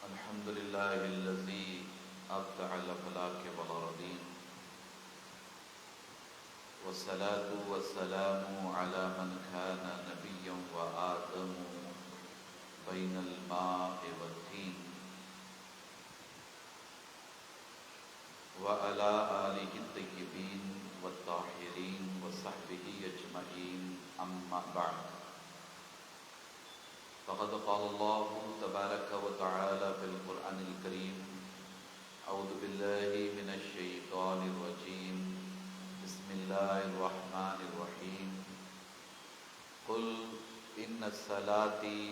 الحمد لله الذي أبدع الأفلاك والأراضين، والصلاة والسلام على من كان نبيا وآدم بين الماء والطين، وعلى آله الطيبين والطاهرين وصحبه أجمعين، أما بعد. فقد قال الله تبارك وتعالى في القرآن الكريم: أعوذ بالله من الشيطان الرجيم، بسم الله الرحمن الرحيم. قل إن صلاتي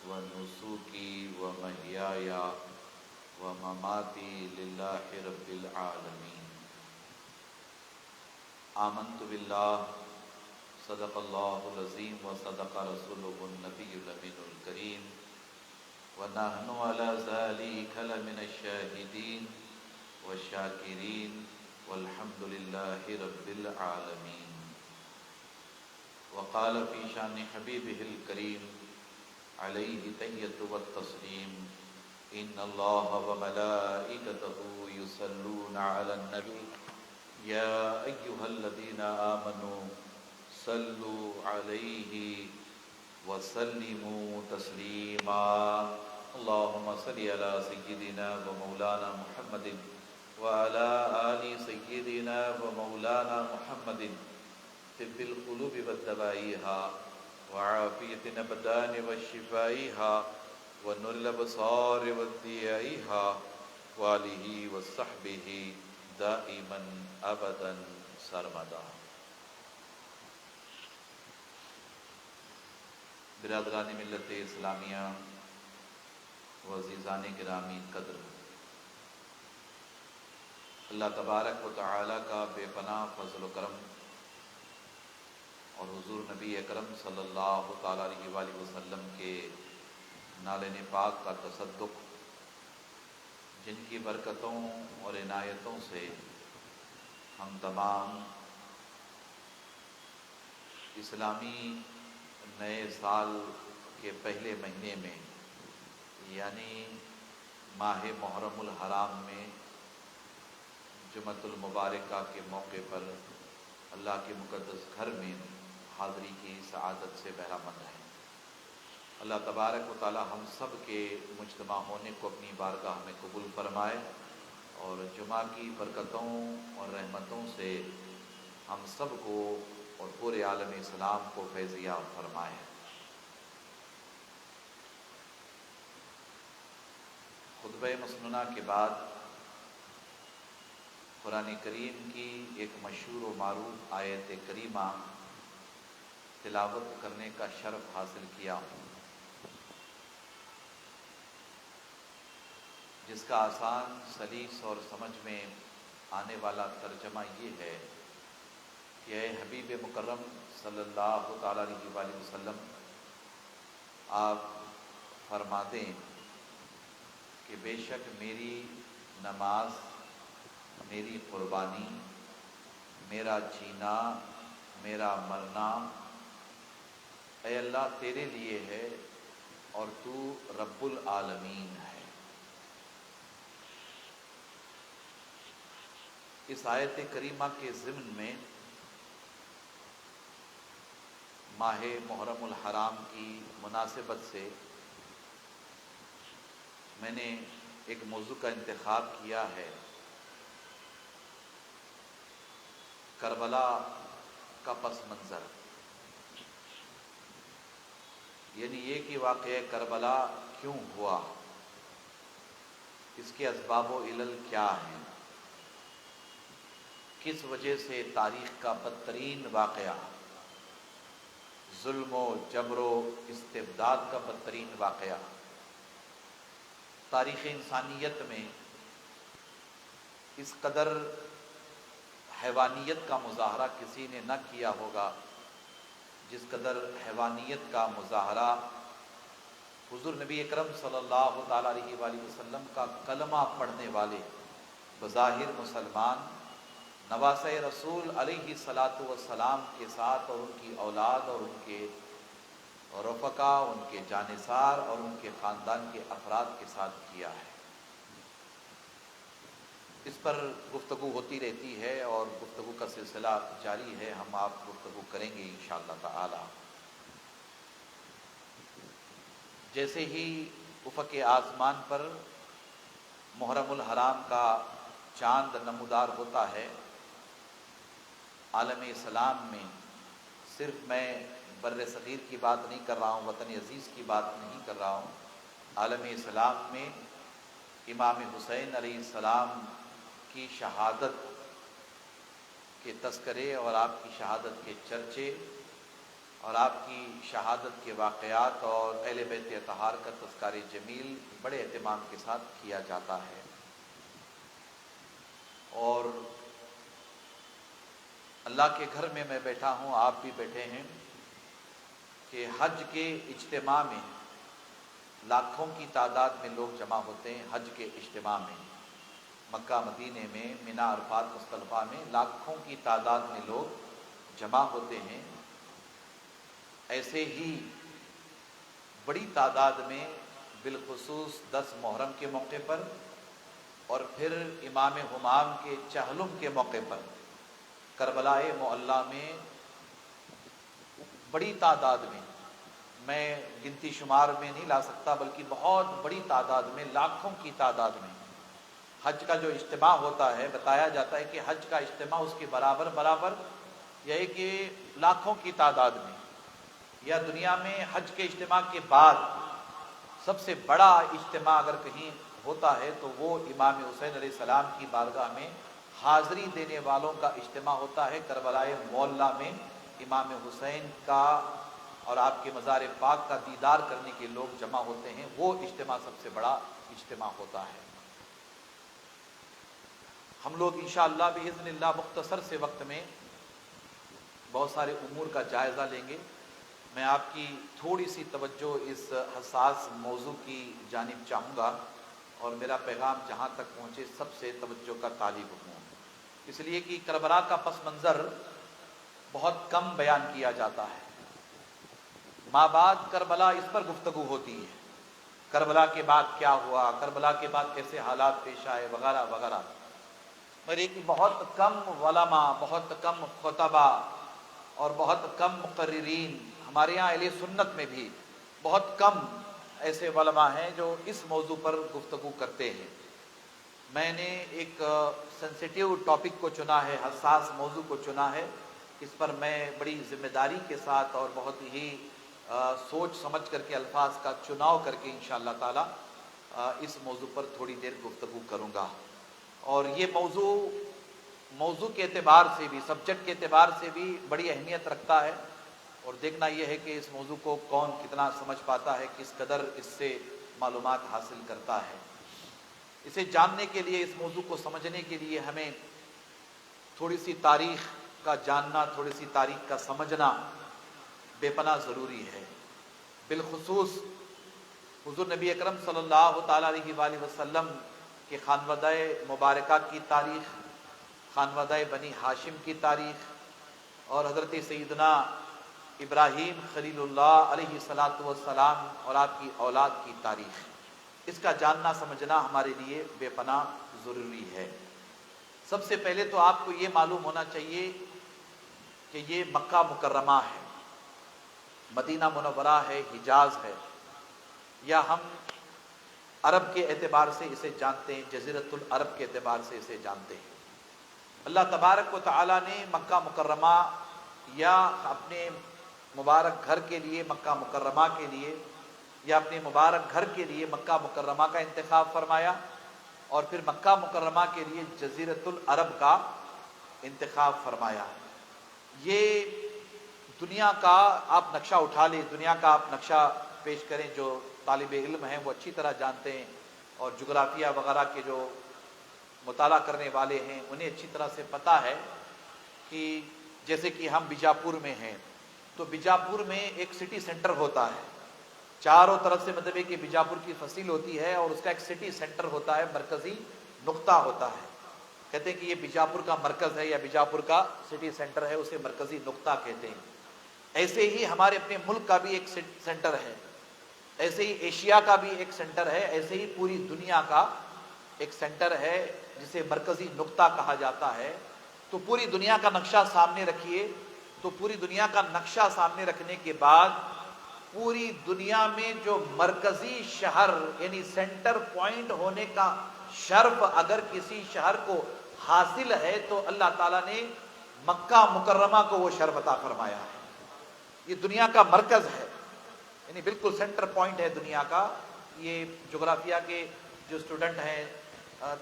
ونسكي ومحياي ومماتي لله رب العالمين. آمنت بالله، صدق الله العظيم وصدق رسوله النبي الأمين الكريم، ونحن على ذلك لمن الشاهدين والشاكرين، والحمد لله رب العالمين. وقال في شان حبيبه الكريم عليه تحية والتسليم: إن الله وملائكته يصلون على النبي يا أيها الذين آمنوا صلوا عليه وسلموا تسليما. اللهم صل على سيدنا ومولانا محمد وعلى آل سيدنا ومولانا محمد، طب القلوب ودوائها، وعافية الأبدان وشفائها، ونور الأبصار وضيائها، وآله وصحبه دائما أبدا سرمدا. برادران ملت اسلامیہ و عزیزان گرامی قدر، اللہ تبارک و تعالی کا بے پناہ فضل و کرم اور حضور نبی اکرم صلی اللہ تعالی علیہ وآلہ وسلم کے نالین پاک کا تصدق، جن کی برکتوں اور عنایتوں سے ہم تمام اسلامی نئے سال کے پہلے مہینے میں، یعنی ماہ محرم الحرام میں جمعۃ المبارکہ کے موقع پر اللہ کے مقدس گھر میں حاضری کی سعادت سے بہرہ مند ہیں۔ اللہ تبارک و تعالی ہم سب کے مجتمع ہونے کو اپنی بارگاہ میں قبول فرمائے، اور جمعہ کی برکتوں اور رحمتوں سے ہم سب کو اور پورے عالم اسلام کو فیضیاب فرمائے۔ خطبہ مسنونہ کے بعد قرآن کریم کی ایک مشہور و معروف آیت کریمہ تلاوت کرنے کا شرف حاصل کیا ہوں، جس کا آسان، سلیس اور سمجھ میں آنے والا ترجمہ یہ ہے کہ اے حبیب مکرم صلی اللہ تعالی علیہ وآلہ وسلم، آپ فرما دیں کہ بے شک میری نماز، میری قربانی، میرا جینا، میرا مرنا اے اللہ تیرے لیے ہے، اور تو رب العالمین ہے۔ اس آیت کریمہ کے ضمن میں ماہ محرم الحرام کی مناسبت سے میں نے ایک موضوع کا انتخاب کیا ہے: کربلا کا پس منظر، یعنی یہ کہ واقعہ کربلا کیوں ہوا، اس کے اسباب و علل کیا ہیں، کس وجہ سے تاریخ کا بدترین واقعہ، ظلم و جبر و استبداد کا بدترین واقعہ، تاریخ انسانیت میں اس قدر حیوانیت کا مظاہرہ کسی نے نہ کیا ہوگا جس قدر حیوانیت کا مظاہرہ حضور نبی اکرم صلی اللہ تعالی علیہ وآلہ وسلم کا کلمہ پڑھنے والے بظاہر مسلمان نواسۂ رسول علیہ الصلاۃ والسلام کے ساتھ اور ان کی اولاد اور ان کے اور رفقا ان کے جانثار اور ان کے خاندان کے افراد کے ساتھ کیا ہے۔ اس پر گفتگو ہوتی رہتی ہے اور گفتگو کا سلسلہ جاری ہے، ہم آپ گفتگو کریں گے انشاءاللہ تعالی۔ جیسے ہی افق آسمان پر محرم الحرام کا چاند نمودار ہوتا ہے، عالم اسلام میں، صرف میں بر صغیر کی بات نہیں کر رہا ہوں، وطن عزیز کی بات نہیں کر رہا ہوں، عالم اسلام میں امام حسین علیہ السلام کی شہادت کے تذکرے اور آپ کی شہادت کے چرچے اور آپ کی شہادت کے واقعات اور اہل بیت اطہار کا تذکار جمیل بڑے اہتمام کے ساتھ کیا جاتا ہے۔ اور اللہ کے گھر میں بیٹھا ہوں، آپ بھی بیٹھے ہیں، کہ حج کے اجتماع میں لاکھوں کی تعداد میں لوگ جمع ہوتے ہیں۔ حج کے اجتماع میں مکہ مدینے میں، مینا، عرفات، مزدلفہ میں لاکھوں کی تعداد میں لوگ جمع ہوتے ہیں۔ ایسے ہی بڑی تعداد میں بالخصوص 10 محرم کے موقع پر اور پھر امام ہمام کے چہلم کے موقع پر کربلا معلیٰ میں بڑی تعداد میں گنتی شمار میں نہیں لا سکتا، بلکہ بہت بڑی تعداد میں، لاکھوں کی تعداد میں حج کا جو اجتماع ہوتا ہے، بتایا جاتا ہے کہ حج کا اجتماع اس کے برابر یہ کہ لاکھوں کی تعداد میں، یا دنیا میں حج کے اجتماع کے بعد سب سے بڑا اجتماع اگر کہیں ہوتا ہے تو وہ امام حسین علیہ السلام کی بارگاہ میں حاضری دینے والوں کا اجتماع ہوتا ہے۔ کربلا معلیٰ میں امام حسین کا اور آپ کے مزار پاک کا دیدار کرنے کے لوگ جمع ہوتے ہیں، وہ اجتماع سب سے بڑا اجتماع ہوتا ہے۔ ہم لوگ انشاءاللہ باذن اللہ مختصر سے وقت میں بہت سارے امور کا جائزہ لیں گے۔ میں آپ کی تھوڑی سی توجہ اس حساس موضوع کی جانب چاہوں گا اور میرا پیغام جہاں تک پہنچے سب سے توجہ کا طالب ہوں، اس لیے کہ کربلا کا پس منظر بہت کم بیان کیا جاتا ہے۔ ماں بعد کربلا اس پر گفتگو ہوتی ہے، کربلا کے بعد کیا ہوا، کربلا کے بعد کیسے حالات پیش آئے، وغیرہ وغیرہ، لیکن بہت کم علماء، بہت کم خطباء اور بہت کم مقررین، ہمارے یہاں اہل سنت میں بھی بہت کم ایسے علماء ہیں جو اس موضوع پر گفتگو کرتے ہیں۔ میں نے ایک سینسیٹیو ٹاپک کو چنا ہے، حساس موضوع کو چنا ہے، اس پر میں بڑی ذمہ داری کے ساتھ اور بہت ہی سوچ سمجھ کر کے الفاظ کا چناؤ کر کے انشاءاللہ تعالی اس موضوع پر تھوڑی دیر گفتگو کروں گا۔ اور یہ موضوع کے اعتبار سے بھی، سبجیکٹ کے اعتبار سے بھی بڑی اہمیت رکھتا ہے، اور دیکھنا یہ ہے کہ اس موضوع کو کون کتنا سمجھ پاتا ہے، کس قدر اس سے معلومات حاصل کرتا ہے۔ اسے جاننے کے لیے، اس موضوع کو سمجھنے کے لیے ہمیں تھوڑی سی تاریخ کا جاننا، تھوڑی سی تاریخ کا سمجھنا بے پناہ ضروری ہے۔ بالخصوص حضور نبی اکرم صلی اللہ تعالی علیہ وآلہ وسلم کے خانوادہ مبارکہ کی تاریخ، خانوادہ بنی ہاشم کی تاریخ، اور حضرت سیدنا ابراہیم خلیل اللہ علیہ الصلاۃ والسلام اور آپ کی اولاد کی تاریخ، اس کا جاننا سمجھنا ہمارے لیے بے پناہ ضروری ہے۔ سب سے پہلے تو آپ کو یہ معلوم ہونا چاہیے کہ یہ مکہ مکرمہ ہے، مدینہ منورہ ہے، حجاز ہے، یا ہم عرب کے اعتبار سے اسے جانتے ہیں، جزیرۃ العرب کے اعتبار سے اسے جانتے ہیں۔ اللہ تبارک و تعالی نے مکہ مکرمہ یا اپنے مبارک گھر کے لیے، مکہ مکرمہ کے لیے، یا اپنے مبارک گھر کے لیے مکہ مکرمہ کا انتخاب فرمایا، اور پھر مکہ مکرمہ کے لیے جزیرۃ العرب کا انتخاب فرمایا۔ یہ دنیا کا آپ نقشہ اٹھا لیں، دنیا کا آپ نقشہ پیش کریں، جو طالب علم ہیں وہ اچھی طرح جانتے ہیں، اور جغرافیہ وغیرہ کے جو مطالعہ کرنے والے ہیں انہیں اچھی طرح سے پتہ ہے کہ جیسے کہ ہم بیجاپور میں ہیں، تو بیجاپور میں ایک سٹی سینٹر ہوتا ہے، چاروں طرف سے مطلب ہے کہ بیجاپور کی فصیل ہوتی ہے، اور اس کا ایک سٹی سینٹر ہوتا ہے، مرکزی نقطہ ہوتا ہے۔ کہتے ہیں کہ یہ بیجاپور کا مرکز ہے یا بیجاپور کا سٹی سینٹر ہے، اسے مرکزی نقطہ کہتے ہیں۔ ایسے ہی ہمارے اپنے ملک کا بھی ایک سینٹر ہے، ایسے ہی ایشیا کا بھی ایک سینٹر ہے، ایسے ہی پوری دنیا کا ایک سینٹر ہے جسے مرکزی نقطہ کہا جاتا ہے۔ تو پوری دنیا کا نقشہ سامنے رکھیے، تو پوری دنیا کا نقشہ سامنے رکھنے کے بعد پوری دنیا میں جو مرکزی شہر یعنی سینٹر پوائنٹ ہونے کا شرف اگر کسی شہر کو حاصل ہے تو اللہ تعالیٰ نے مکہ مکرمہ کو وہ شرف عطا فرمایا ہے۔ یہ دنیا کا مرکز ہے، یعنی بالکل سینٹر پوائنٹ ہے دنیا کا۔ یہ جغرافیہ کے جو اسٹوڈنٹ ہیں،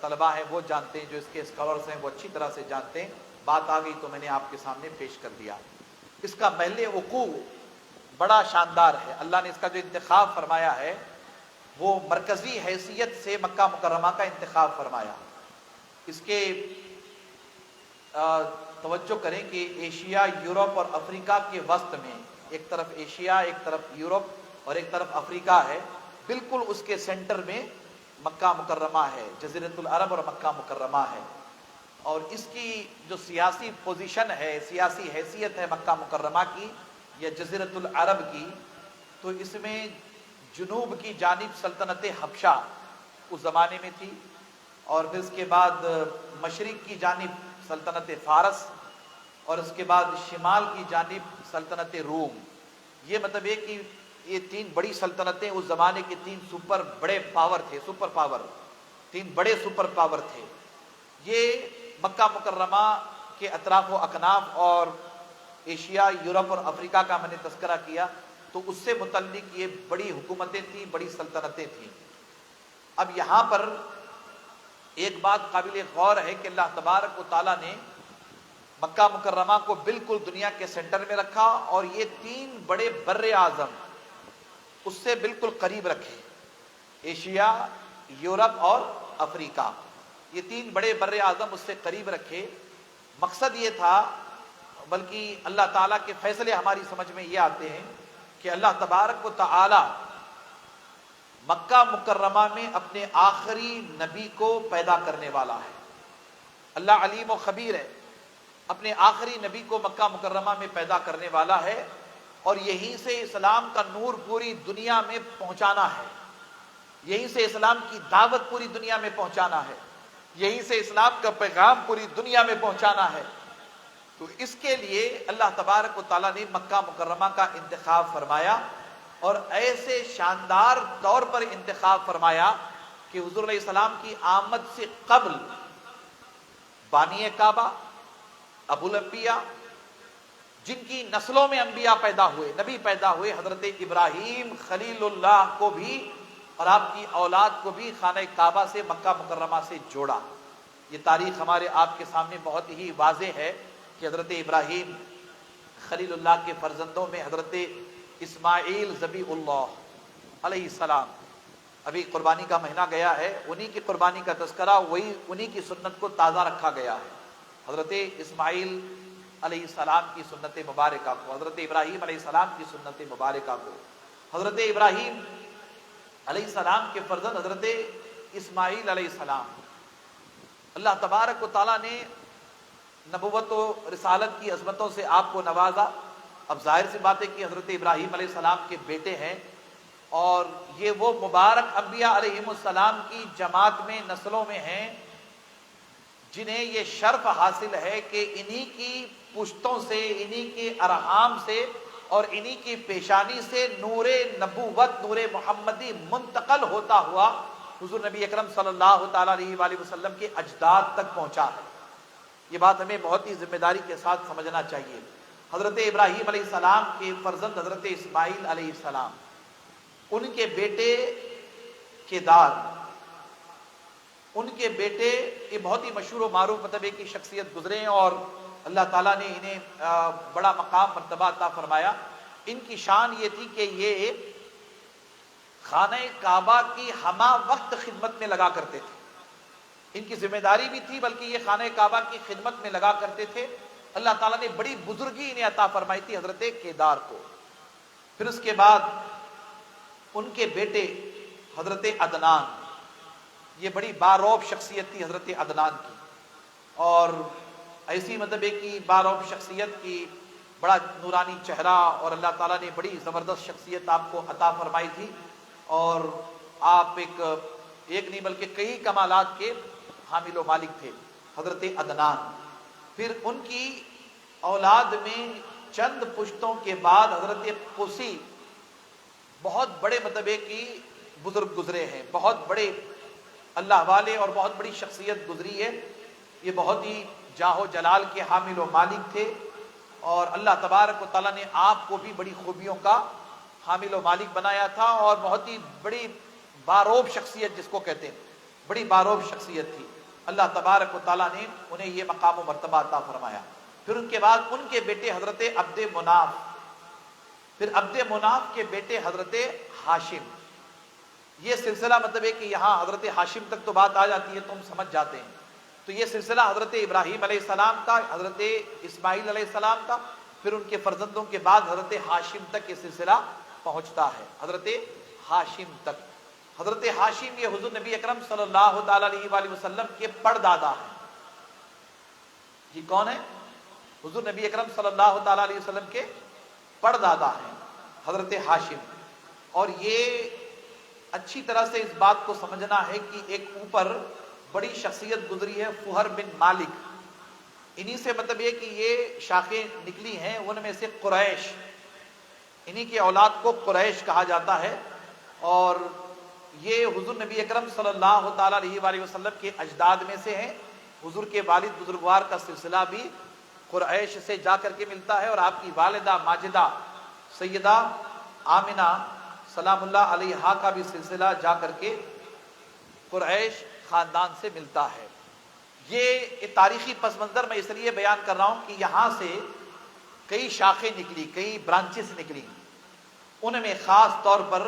طلباء ہیں، وہ جانتے ہیں، جو اس کے اسکالرس ہیں وہ اچھی طرح سے جانتے ہیں۔ بات آ گئی تو میں نے آپ کے سامنے پیش کر دیا۔ اس کا محل وقوع بڑا شاندار ہے۔ اللہ نے اس کا جو انتخاب فرمایا ہے وہ مرکزی حیثیت سے مکہ مکرمہ کا انتخاب فرمایا۔ اس کے توجہ کریں کہ ایشیا، یورپ اور افریقہ کے وسط میں، ایک طرف ایشیا، ایک طرف یورپ اور ایک طرف افریقہ ہے، بالکل اس کے سینٹر میں مکہ مکرمہ ہے، جزیرۃ العرب اور مکہ مکرمہ ہے۔ اور اس کی جو سیاسی پوزیشن ہے، سیاسی حیثیت ہے مکہ مکرمہ کی یا جزیرۃ العرب کی، تو اس میں جنوب کی جانب سلطنت حبشہ اس زمانے میں تھی، اور پھر اس کے بعد مشرق کی جانب سلطنت فارس، اور اس کے بعد شمال کی جانب سلطنت روم۔ یہ مطلب ہے کہ یہ تین بڑی سلطنتیں اس زمانے کے تین سپر بڑے پاور تھے، سپر پاور، تین بڑے سپر پاور تھے۔ یہ مکہ مکرمہ کے اطراف و اکناف اور ایشیا، یورپ اور افریقہ کا میں نے تذکرہ کیا، تو اس سے متعلق یہ بڑی حکومتیں تھیں، بڑی سلطنتیں تھیں۔ اب یہاں پر ایک بات قابل غور ہے کہ اللہ تبارک و تعالیٰ نے مکہ مکرمہ کو بالکل دنیا کے سینٹر میں رکھا، اور یہ تین بڑے بر اعظم اس سے بالکل قریب رکھے، ایشیا، یورپ اور افریقہ، یہ تین بڑے بر اعظم اس سے قریب رکھے۔ مقصد یہ تھا، بلکہ اللہ تعالیٰ کے فیصلے ہماری سمجھ میں یہ آتے ہیں کہ اللہ تبارک و تعالی مکہ مکرمہ میں اپنے آخری نبی کو پیدا کرنے والا ہے۔ اللہ علیم و خبیر ہے، اپنے آخری نبی کو مکہ مکرمہ میں پیدا کرنے والا ہے، اور یہیں سے اسلام کا نور پوری دنیا میں پہنچانا ہے، یہیں سے اسلام کی دعوت پوری دنیا میں پہنچانا ہے، یہیں سے اسلام کا پیغام پوری دنیا میں پہنچانا ہے۔ تو اس کے لیے اللہ تبارک و تعالیٰ نے مکہ مکرمہ کا انتخاب فرمایا، اور ایسے شاندار طور پر انتخاب فرمایا کہ حضور علیہ السلام کی آمد سے قبل بانی کعبہ، ابو الانبیاء، جن کی نسلوں میں انبیاء پیدا ہوئے، نبی پیدا ہوئے، حضرت ابراہیم خلیل اللہ کو بھی اور آپ کی اولاد کو بھی خانہ کعبہ سے، مکہ مکرمہ سے جوڑا۔ یہ تاریخ ہمارے آپ کے سامنے بہت ہی واضح ہے کہ حضرت ابراہیم خلیل اللہ کے فرزندوں میں حضرت اسماعیل ذبیح اللہ علیہ السلام، ابھی قربانی کا مہینہ گیا ہے، انہی کی قربانی کا تذکرہ، وہی انہی کی سنت کو تازہ رکھا گیا ہے۔ حضرت اسماعیل علیہ السلام کی سنت مبارکہ کو، حضرت ابراہیم علیہ السلام کی سنت مبارکہ کو، حضرت ابراہیم علیہ السلام کے فرزند حضرت اسماعیل علیہ السلام، اللہ تبارک و تعالیٰ نے نبوت و رسالت کی عظمتوں سے آپ کو نوازا۔ اب ظاہر سی بات ہے کہ حضرت ابراہیم علیہ السلام کے بیٹے ہیں، اور یہ وہ مبارک انبیاء علیہم السلام کی جماعت میں، نسلوں میں ہیں، جنہیں یہ شرف حاصل ہے کہ انہی کی پشتوں سے، انہی کے ارحام سے اور انہی کی پیشانی سے نور نبوت، نور محمدی منتقل ہوتا ہوا حضور نبی اکرم صلی اللہ تعالیٰ علیہ وآلہ وسلم کے اجداد تک پہنچا ہے۔ یہ بات ہمیں بہت ہی ذمہ داری کے ساتھ سمجھنا چاہیے۔ حضرت ابراہیم علیہ السلام کے فرزند حضرت اسماعیل علیہ السلام، ان کے بیٹے کیدار، ان کے بیٹے، یہ بہت ہی مشہور و معروف مطلب ایک ہی شخصیت گزرے ہیں، اور اللہ تعالیٰ نے انہیں بڑا مقام مرتبہ عطا فرمایا۔ ان کی شان یہ تھی کہ یہ خانہ کعبہ کی ہمہ وقت خدمت میں لگا کرتے تھے، ان کی ذمہ داری بھی تھی، بلکہ یہ خانہ کعبہ کی خدمت میں لگا کرتے تھے۔ اللہ تعالیٰ نے بڑی بزرگی انہیں عطا فرمائی تھی حضرت کیدار کو۔ پھر اس کے بعد ان کے بیٹے حضرت عدنان، یہ بڑی باروب شخصیت تھی حضرت عدنان کی، اور ایسی مطلب ہے کہ باروب شخصیت کی بڑا نورانی چہرہ اور اللہ تعالیٰ نے بڑی زبردست شخصیت آپ کو عطا فرمائی تھی، اور آپ ایک نہیں بلکہ کئی کمالات کے حامل و مالک تھے، حضرت عدنان۔ پھر ان کی اولاد میں چند پشتوں کے بعد حضرت قسی بہت بڑے مرتبے کی بزرگ گزرے ہیں، بہت بڑے اللہ والے اور بہت بڑی شخصیت گزری ہے۔ یہ بہت ہی جاہ و جلال کے حامل و مالک تھے، اور اللہ تبارک و تعالیٰ نے آپ کو بھی بڑی خوبیوں کا حامل و مالک بنایا تھا، اور بہت ہی بڑی باروب شخصیت جس کو کہتے ہیں، بڑی باروب شخصیت تھی۔ اللہ تبارک و تعالیٰ نے انہیں یہ مقام و مرتبہ عطا فرمایا۔ پھر ان کے بعد ان کے بیٹے حضرت عبد مناف، پھر عبد مناف کے بیٹے حضرت ہاشم۔ یہ سلسلہ مطلب ہے کہ یہاں حضرت ہاشم تک تو بات آ جاتی ہے تو ہم سمجھ جاتے ہیں، تو یہ سلسلہ حضرت ابراہیم علیہ السلام کا، حضرت اسماعیل علیہ السلام کا، پھر ان کے فرزندوں کے بعد حضرت ہاشم تک یہ سلسلہ پہنچتا ہے، حضرت ہاشم تک۔ حضرت ہاشم یہ حضور نبی اکرم صلی اللہ تعالی علیہ وآلہ وسلم کے پردادا ہیں۔ یہ کون ہے؟ حضور نبی اکرم صلی اللہ تعالی علیہ وسلم کے پردادا ہیں حضرت ہاشم۔ اور یہ اچھی طرح سے اس بات کو سمجھنا ہے کہ ایک اوپر بڑی شخصیت گزری ہے، فہر بن مالک، انہی سے مطلب یہ کہ یہ شاخیں نکلی ہیں، ان میں سے قریش، انہی کی اولاد کو قریش کہا جاتا ہے۔ اور یہ حضور نبی اکرم صلی اللہ تعالی علیہ وآلہ وسلم کے اجداد میں سے ہیں۔ حضور کے والد بزرگوار کا سلسلہ بھی قریش سے جا کر کے ملتا ہے، اور آپ کی والدہ ماجدہ سیدہ آمنہ سلام اللہ علیہا کا بھی سلسلہ جا کر کے قریش خاندان سے ملتا ہے۔ یہ تاریخی پس منظر میں اس لیے بیان کر رہا ہوں کہ یہاں سے کئی شاخیں نکلی، کئی برانچز نکلی، ان میں خاص طور پر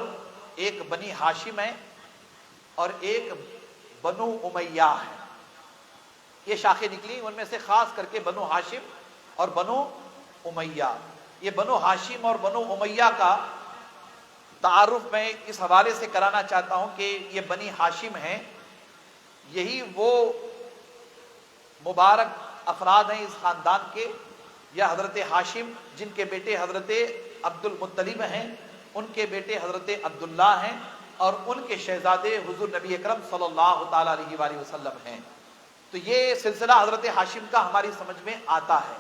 ایک بنی ہاشم ہے اور ایک بنو امیہ ہے۔ یہ شاخیں نکلی، ان میں سے خاص کر کے بنو ہاشم اور بنو امیہ۔ یہ بنو ہاشم اور بنو امیہ کا تعارف میں اس حوالے سے کرانا چاہتا ہوں کہ یہ بنی ہاشم ہیں، یہی وہ مبارک افراد ہیں اس خاندان کے، یا حضرت ہاشم جن کے بیٹے حضرت عبد المطلب ہیں، ان کے بیٹے حضرت عبداللہ ہیں، اور ان کے شہزادے حضور نبی اکرم صلی اللہ تعالی علیہ وآلہ وسلم ہیں۔ تو یہ سلسلہ حضرت ہاشم کا ہماری سمجھ میں آتا ہے۔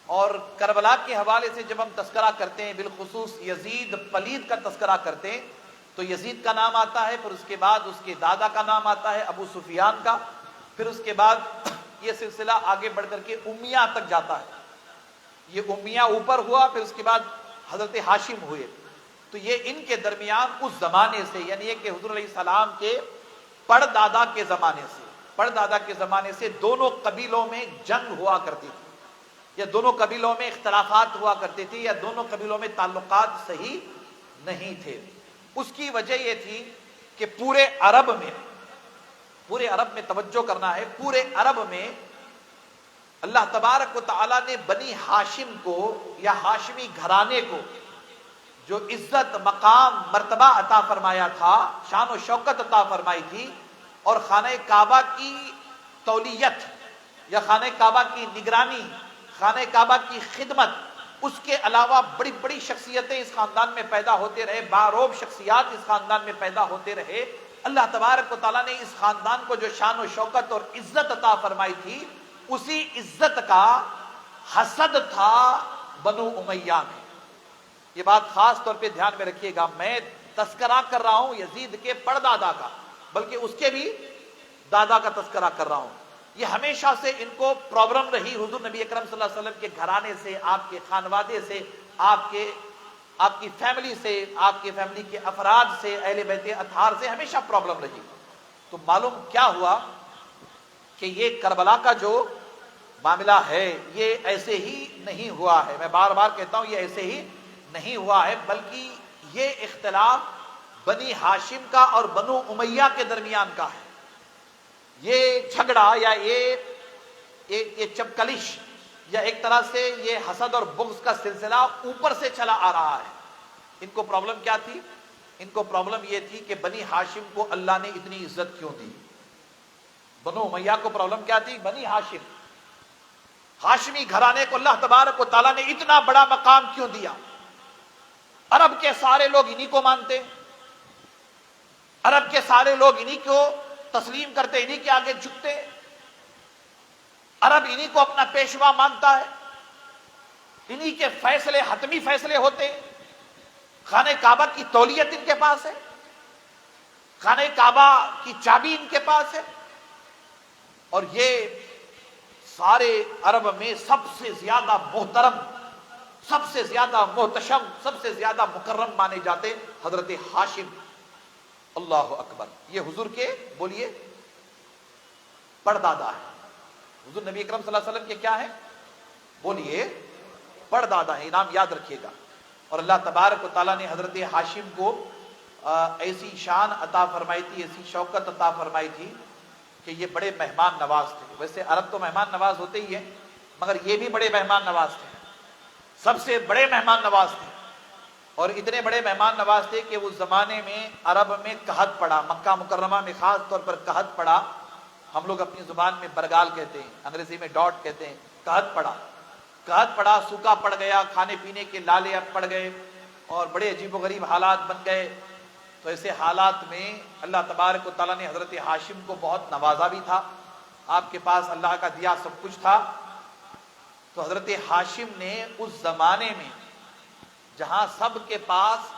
اور کربلا کے حوالے سے جب ہم تذکرہ کرتے ہیں، بالخصوص یزید پلید کا تذکرہ کرتے ہیں، تو یزید کا نام آتا ہے، پھر اس کے بعد اس کے دادا کا نام آتا ہے ابو سفیان کا، پھر اس کے بعد یہ سلسلہ آگے بڑھ کر کے امیہ تک جاتا ہے۔ یہ امیہ اوپر ہوا، پھر اس کے بعد حضرت ہاشم ہوئے۔ تو یہ ان کے درمیان اس زمانے سے، یعنی کہ حضور علیہ السلام کے پردادا کے زمانے سے دونوں قبیلوں میں جنگ ہوا کرتی تھی، یا دونوں قبیلوں میں اختلافات ہوا کرتے تھے، یا دونوں قبیلوں میں تعلقات صحیح نہیں تھے۔ اس کی وجہ یہ تھی کہ پورے عرب میں توجہ کرنا ہے، پورے عرب میں اللہ تبارک و تعالیٰ نے بنی ہاشم کو یا ہاشمی گھرانے کو جو عزت، مقام، مرتبہ عطا فرمایا تھا، شان و شوکت عطا فرمائی تھی، اور خانہ کعبہ کی تولیت یا خانہ کعبہ کی نگرانی، خانہ کعبہ کی خدمت، اس کے علاوہ بڑی بڑی شخصیتیں اس خاندان میں پیدا ہوتے رہے، باروب شخصیات اس خاندان میں پیدا ہوتے رہے۔ اللہ تبارک و تعالیٰ نے اس خاندان کو جو شان و شوکت اور عزت عطا فرمائی تھی، اسی عزت کا حسد تھا بنو امیہ میں۔ یہ بات خاص طور پہ دھیان میں رکھیے گا، میں تذکرہ کر رہا ہوں یزید کے پردادا کا، بلکہ اس کے بھی دادا کا تذکرہ کر رہا ہوں۔ یہ ہمیشہ سے ان کو پرابلم رہی، حضور نبی اکرم صلی اللہ علیہ وسلم کے گھرانے سے، آپ کے خانوادے سے، آپ کی فیملی سے، آپ کی فیملی کے افراد سے، اہل بیت اطہار سے ہمیشہ پرابلم رہی۔ تو معلوم کیا ہوا کہ یہ کربلا کا جو معاملہ ہے یہ ایسے ہی نہیں ہوا ہے، میں بار بار کہتا ہوں یہ ایسے ہی نہیں ہوا ہے، بلکہ یہ اختلاف بنی ہاشم کا اور بنو امیہ کے درمیان کا ہے۔ یہ جھگڑا یا یہ چپکلش یا ایک طرح سے یہ حسد اور بغض کا سلسلہ اوپر سے چلا آ رہا ہے۔ ان کو پرابلم کیا تھی؟ ان کو پرابلم یہ تھی کہ بنی ہاشم کو اللہ نے اتنی عزت کیوں دی۔ بنو امیہ کو پرابلم کیا تھی؟ بنی ہاشم ہاشمی گھرانے کو اللہ تبارک و تعالیٰ نے اتنا بڑا مقام کیوں دیا؟ عرب کے سارے لوگ انہی کو مانتے، عرب کے سارے لوگ انہی کو تسلیم کرتے، انہی کے آگے جھکتے، عرب انہی کو اپنا پیشوا مانتا ہے، انہی کے فیصلے حتمی فیصلے ہوتے، خانہ کعبہ کی تولیت ان کے پاس ہے، خانہ کعبہ کی چابی ان کے پاس ہے، اور یہ سارے عرب میں سب سے زیادہ محترم، سب سے زیادہ محتشم، سب سے زیادہ مکرم مانے جاتے حضرت ہاشم۔ اللہ اکبر، یہ حضور کے بولیے پردادا ہے، حضور نبی اکرم صلی اللہ علیہ وسلم کے کیا ہے؟ بولیے پردادا ہے، انعام یاد رکھیے گا۔ اور اللہ تبارک و تعالیٰ نے حضرت ہاشم کو ایسی شان عطا فرمائی تھی، ایسی شوکت عطا فرمائی تھی کہ یہ بڑے مہمان نواز تھے۔ ویسے عرب تو مہمان نواز ہوتے ہی ہیں، مگر یہ بھی بڑے مہمان نواز تھے، سب سے بڑے مہمان نواز تھے، اور اتنے بڑے مہمان نواز تھے کہ اس زمانے میں عرب میں قحط پڑا، مکہ مکرمہ میں خاص طور پر قحط پڑا۔ ہم لوگ اپنی زبان میں برگال کہتے ہیں، انگریزی میں ڈاٹ کہتے ہیں۔ قحط پڑا، سوکھا پڑ گیا، کھانے پینے کے لالے اب پڑ گئے، اور بڑے عجیب و غریب حالات بن گئے۔ تو ایسے حالات میں اللہ تبارک و تعالیٰ نے حضرت ہاشم کو بہت نوازا بھی تھا، آپ کے پاس اللہ کا دیا سب کچھ تھا۔ تو حضرت ہاشم نے اس زمانے میں جہاں سب کے پاس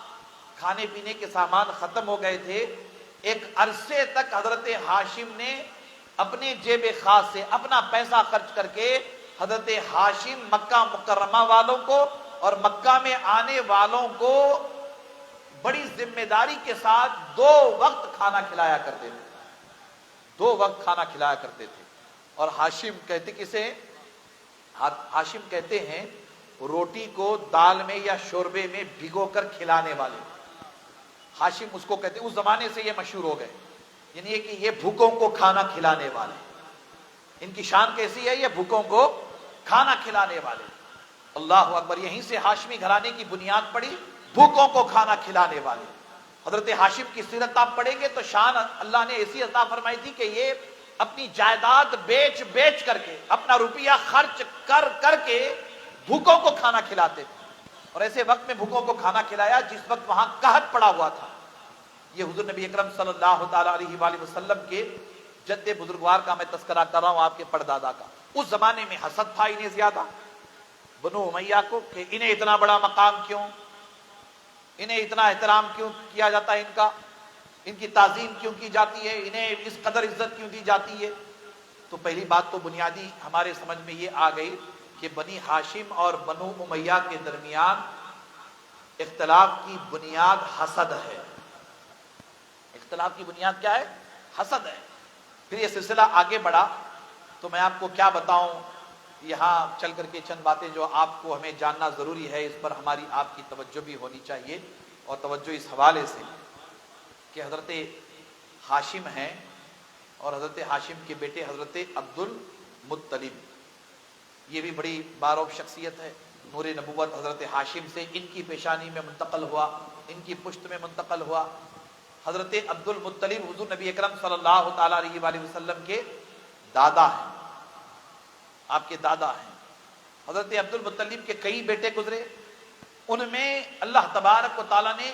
کھانے پینے کے سامان ختم ہو گئے تھے، ایک عرصے تک حضرت ہاشم نے اپنے جیب خاص سے اپنا پیسہ خرچ کر کے حضرت ہاشم مکہ مکرمہ والوں کو اور مکہ میں آنے والوں کو بڑی ذمہ داری کے ساتھ 2 وقت کھانا کھلایا کرتے تھے، 2 وقت کھانا کھلایا کرتے تھے۔ اور ہاشم کہتے کسے؟ ہاشم کہتے ہیں روٹی کو دال میں یا شوربے میں بھگو کر کھلانے والے، ہاشم اس کو کہتے ہیں۔ اس زمانے سے یہ مشہور ہو گئے، یعنی کہ یہ بھوکوں کو کھانا کھلانے والے، ان کی شان کیسی ہے؟ یہ بھوکوں کو کھانا کھلانے والے۔ اللہ اکبر، یہیں سے ہاشمی گھرانے کی بنیاد پڑی، بھوکوں کو کھانا کھلانے والے۔ حضرت ہاشم کی سیرت آپ پڑھیں گے تو شان اللہ نے ایسی عطا فرمائی تھی کہ یہ اپنی جائیداد بیچ کر کے، اپنا روپیہ خرچ کر کے بھوکوں کو کھانا کھلاتے تھے۔ اور ایسے وقت میں بھوکوں کو کھانا کھلایا جس وقت وہاں قحط پڑا ہوا تھا۔ یہ حضور نبی اکرم صلی اللہ تعالیٰ علیہ وآلہ وسلم کے جد بزرگوار کا میں تذکرہ کر رہا ہوں، آپ کے پردادا کا۔ اس زمانے میں حسد تھا انہیں زیادہ بنو امیہ کو کہ انہیں اتنا بڑا مقام کیوں، انہیں اتنا احترام کیوں کیا جاتا ہے، ان کی تعظیم کیوں کی جاتی ہے، انہیں اس قدر عزت کیوں دی جاتی ہے۔ تو پہلی بات تو بنیادی ہمارے سمجھ میں یہ آ گئی کہ بنی ہاشم اور بنو امیہ کے درمیان اختلاف کی بنیاد حسد ہے۔ اختلاف کی بنیاد کیا ہے؟ حسد ہے۔ پھر یہ سلسلہ آگے بڑھا تو میں آپ کو کیا بتاؤں، یہاں چل کر کے چند باتیں جو آپ کو ہمیں جاننا ضروری ہے، اس پر ہماری آپ کی توجہ بھی ہونی چاہیے، اور توجہ اس حوالے سے کہ حضرت ہاشم ہیں اور حضرت ہاشم کے بیٹے حضرت عبد المطلب، یہ بھی بڑی معروف شخصیت ہے۔ نور نبوت حضرت ہاشم سے ان کی پیشانی میں منتقل ہوا، ان کی پشت میں منتقل ہوا۔ حضرت عبد المطلب حضور نبی اکرم صلی اللہ تعالیٰ علیہ وآلہ وسلم کے دادا ہیں، آپ کے دادا ہیں۔ حضرت عبد المطلب کے کئی بیٹے گزرے، ان میں اللہ تبارک و تعالیٰ نے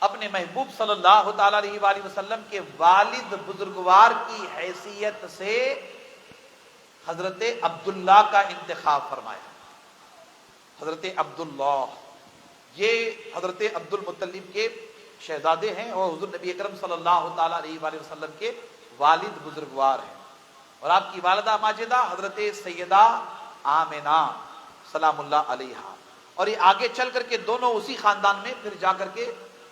اپنے محبوب صلی اللہ تعالیٰ علیہ وآلہ وسلم کے والد بزرگوار کی حیثیت سے حضرت عبداللہ کا انتخاب فرمایا۔ حضرت عبداللہ یہ حضرت عبد المطلب کے شہزادے ہیں اور حضور نبی اکرم صلی اللہ تعالیٰ علیہ وآلہ وسلم کے والد بزرگوار ہیں، اور آپ کی والدہ ماجدہ حضرت سیدہ آمنہ سلام اللہ علیہا، اور یہ آگے چل کر کے دونوں اسی خاندان میں پھر جا کر کے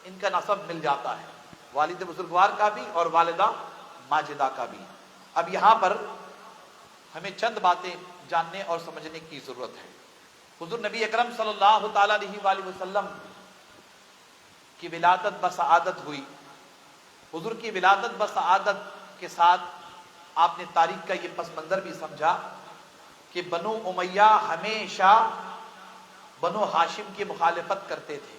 ان کا نسب مل جاتا ہے، والد بزرگوار کا بھی اور والدہ ماجدہ کا بھی۔ اب یہاں پر ہمیں چند باتیں جاننے اور سمجھنے کی ضرورت ہے۔ حضور نبی اکرم صلی اللہ تعالیٰ علیہ وآلہ وسلم کی ولادت بسعادت ہوئی۔ حضور کی ولادت بسعادت کے ساتھ آپ نے تاریخ کا یہ پس منظر بھی سمجھا کہ بنو امیہ ہمیشہ بنو ہاشم کی مخالفت کرتے تھے۔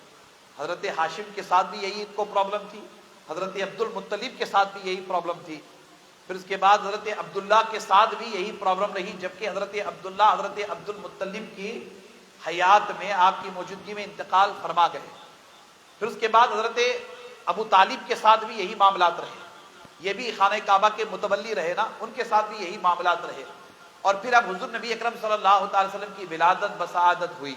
حضرت ہاشم کے ساتھ بھی یہی ان کو پرابلم تھی، حضرت عبد المطلب کے ساتھ بھی یہی پرابلم تھی، پھر اس کے بعد حضرت عبداللہ کے ساتھ بھی یہی پرابلم رہی، جبکہ حضرت عبداللہ حضرت عبد المطلب کی حیات میں آپ کی موجودگی میں انتقال فرما گئے۔ پھر اس کے بعد حضرت ابو طالب کے ساتھ بھی یہی معاملات رہے، یہ بھی خانہ کعبہ کے متولی رہے نا، ان کے ساتھ بھی یہی معاملات رہے۔ اور پھر اب حضور نبی اکرم صلی اللہ تعالی وسلم کی ولادت بسعادت ہوئی،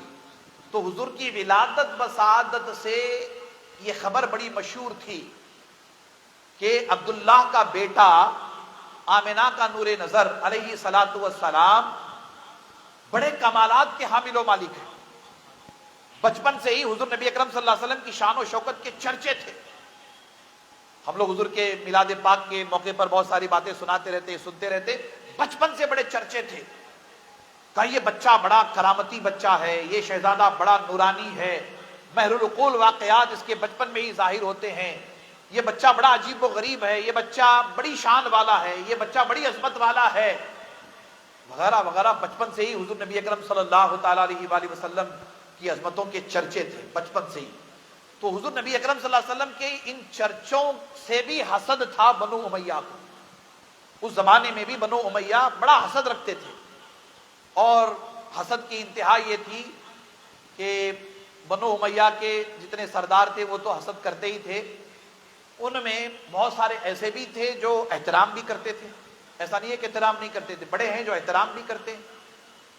تو حضور کی ولادت بسعادت سے یہ خبر بڑی مشہور تھی کہ عبداللہ کا بیٹا آمنہ کا نور نظر علیہ الصلوۃ والسلام بڑے کمالات کے حامل و مالک ہیں۔ بچپن سے ہی حضور نبی اکرم صلی اللہ علیہ وسلم کی شان و شوکت کے چرچے تھے۔ ہم لوگ حضور کے میلاد پاک کے موقع پر بہت ساری باتیں سناتے رہتے، سنتے رہتے، بچپن سے بڑے چرچے تھے کہ یہ بچہ بڑا کرامتی بچہ ہے، یہ شہزادہ بڑا نورانی ہے، مہر العقول واقعات اس کے بچپن میں ہی ظاہر ہوتے ہیں، یہ بچہ بڑا عجیب و غریب ہے، یہ بچہ بڑی شان والا ہے، یہ بچہ بڑی عظمت والا ہے، وغیرہ وغیرہ۔ بچپن سے ہی حضور نبی اکرم صلی اللہ تعالیٰ علیہ وآلہ وسلم کی عظمتوں کے چرچے تھے بچپن سے ہی۔ تو حضور نبی اکرم صلی اللہ علیہ وسلم کے ان چرچوں سے بھی حسد تھا بنو امیہ کو۔ اس زمانے میں بھی بنو امیہ بڑا حسد رکھتے تھے، اور حسد کی انتہا یہ تھی کہ بنو امیہ کے جتنے سردار تھے وہ تو حسد کرتے ہی تھے، ان میں بہت سارے ایسے بھی تھے جو احترام بھی کرتے تھے، ایسا نہیں ہے کہ احترام نہیں کرتے تھے، بڑے ہیں جو احترام بھی کرتے ہیں۔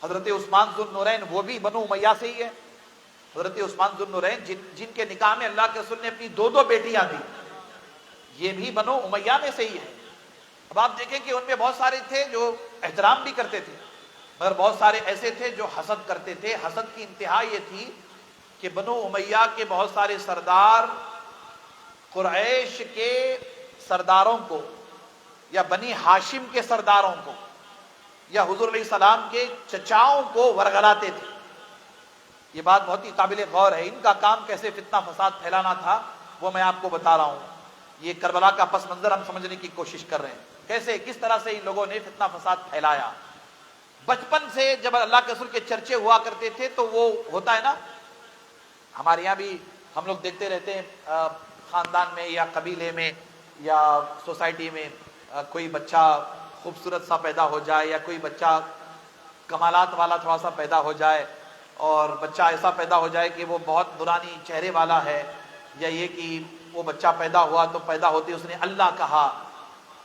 حضرت عثمان ذو النورین وہ بھی بنو امیہ سے ہی ہے۔ حضرت عثمان ذو النورین جن کے نکاح میں اللہ کے رسول نے اپنی دو بیٹیاں دی، یہ بھی بنو امیہ میں سے ہی ہے۔ اب آپ دیکھیں کہ ان میں بہت سارے تھے جو احترام بھی کرتے تھے، مگر بہت سارے ایسے تھے جو حسد کرتے تھے۔ حسد کی انتہا یہ تھی کہ بنو امیہ کے بہت سارے سردار قریش کے سرداروں کو یا بنی ہاشم کے سرداروں کو یا حضور علیہ السلام کے چچاؤں کو ورغلاتے تھے۔ یہ بات بہت ہی قابل غور ہے۔ ان کا کام کیسے فتنہ فساد پھیلانا تھا وہ میں آپ کو بتا رہا ہوں۔ یہ کربلا کا پس منظر ہم سمجھنے کی کوشش کر رہے ہیں، کیسے کس طرح سے ان لوگوں نے فتنہ فساد پھیلایا۔ بچپن سے جب اللہ کے رسول کے چرچے ہوا کرتے تھے تو وہ ہوتا ہے نا، ہمارے یہاں بھی ہم لوگ دیکھتے رہتے ہیں، خاندان میں یا قبیلے میں یا سوسائٹی میں کوئی بچہ خوبصورت سا پیدا ہو جائے یا کوئی بچہ کمالات والا تھوڑا سا پیدا ہو جائے، اور بچہ ایسا پیدا ہو جائے کہ وہ بہت نورانی چہرے والا ہے، یا یہ کہ وہ بچہ پیدا ہوا تو پیدا ہوتے اس نے اللہ کہا۔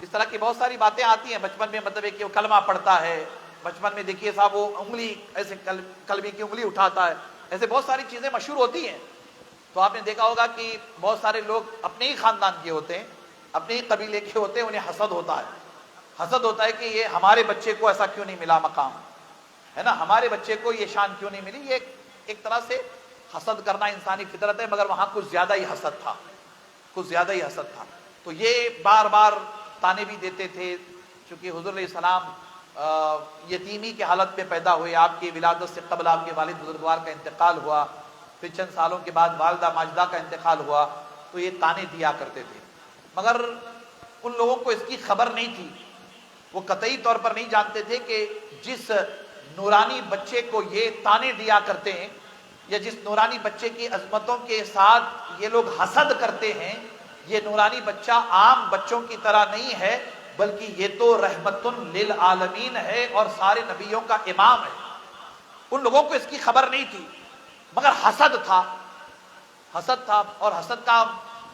اس طرح کی بہت ساری باتیں آتی ہیں بچپن میں، مطلب ہے کہ وہ کلمہ پڑھتا ہے بچپن میں، دیکھیے صاحب وہ انگلی ایسے کلمے کی انگلی اٹھاتا ہے، ایسے بہت ساری چیزیں مشہور ہوتی ہیں۔ تو آپ نے دیکھا ہوگا کہ بہت سارے لوگ اپنے ہی خاندان کے ہوتے ہیں، اپنے ہی قبیلے کے ہوتے ہیں، انہیں حسد ہوتا ہے۔ حسد ہوتا ہے کہ یہ ہمارے بچے کو ایسا کیوں نہیں ملا مقام، ہے نا، ہمارے بچے کو یہ شان کیوں نہیں ملی۔ یہ ایک طرح سے حسد کرنا انسانی فطرت ہے، مگر وہاں کچھ زیادہ ہی حسد تھا، کچھ زیادہ ہی حسد تھا۔ تو یہ بار بار تانے بھی دیتے تھے، چونکہ حضور علیہ السلام یتیمی کی حالت میں پیدا ہوئے، آپ کی ولادت سے قبل آپ کے والد بزرگوار کا انتقال ہوا، پھر چند سالوں کے بعد والدہ ماجدہ کا انتقال ہوا، تو یہ تانے دیا کرتے تھے، مگر ان لوگوں کو اس کی خبر نہیں تھی۔ وہ قطعی طور پر نہیں جانتے تھے کہ جس نورانی بچے کو یہ تانے دیا کرتے ہیں، یا جس نورانی بچے کی عظمتوں کے ساتھ یہ لوگ حسد کرتے ہیں، یہ نورانی بچہ عام بچوں کی طرح نہیں ہے، بلکہ یہ تو رحمت للعالمین ہے اور سارے نبیوں کا امام ہے۔ ان لوگوں کو اس کی خبر نہیں تھی، مگر حسد تھا، حسد تھا۔ اور حسد کا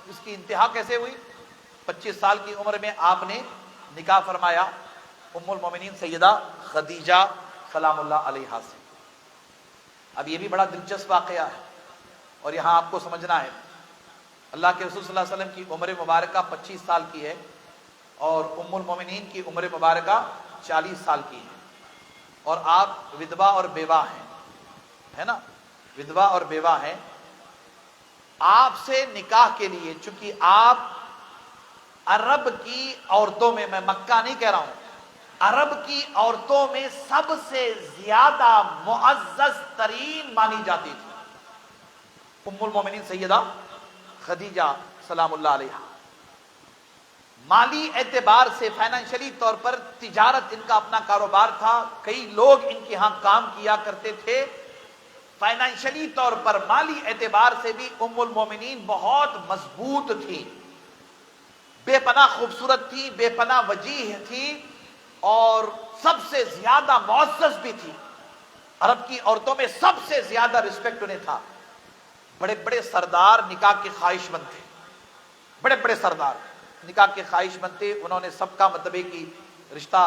اس کی انتہا کیسے ہوئی؟ 25 سال کی عمر میں آپ نے نکاح فرمایا ام المومنین سیدہ خدیجہ سلام اللہ علیہا سے۔ اب یہ بھی بڑا دلچسپ واقعہ ہے، اور یہاں آپ کو سمجھنا ہے، اللہ کے رسول صلی اللہ علیہ وسلم کی عمر مبارکہ 25 سال کی ہے، اور ام المومنین کی عمر مبارکہ 40 سال کی ہے، اور آپ ودوا اور بیوہ ہیں، ہے نا، ودوا اور بیوہ ہیں۔ آپ سے نکاح کے لیے، چونکہ آپ عرب کی عورتوں میں مکہ نہیں کہہ رہا ہوں، عرب کی عورتوں میں سب سے زیادہ معزز ترین مانی جاتی تھی ام المومنین سیدہ خدیجہ سلام اللہ علیہا۔ مالی اعتبار سے، فائنینشلی طور پر تجارت ان کا اپنا کاروبار تھا، کئی لوگ ان کے ہاں کام کیا کرتے تھے، فائنینشلی طور پر مالی اعتبار سے بھی ام المومنین بہت مضبوط تھی، بے پناہ خوبصورت تھی، بے پناہ وجیح تھی اور سب سے زیادہ معزز بھی تھی. عرب کی عورتوں میں سب سے زیادہ رسپیکٹ انہیں تھا. بڑے بڑے سردار نکاح کے خواہش مند تھے، بڑے بڑے سردار نکاح کے خواہش مند تھے. انہوں نے سب کا مطلب ہے کہ رشتہ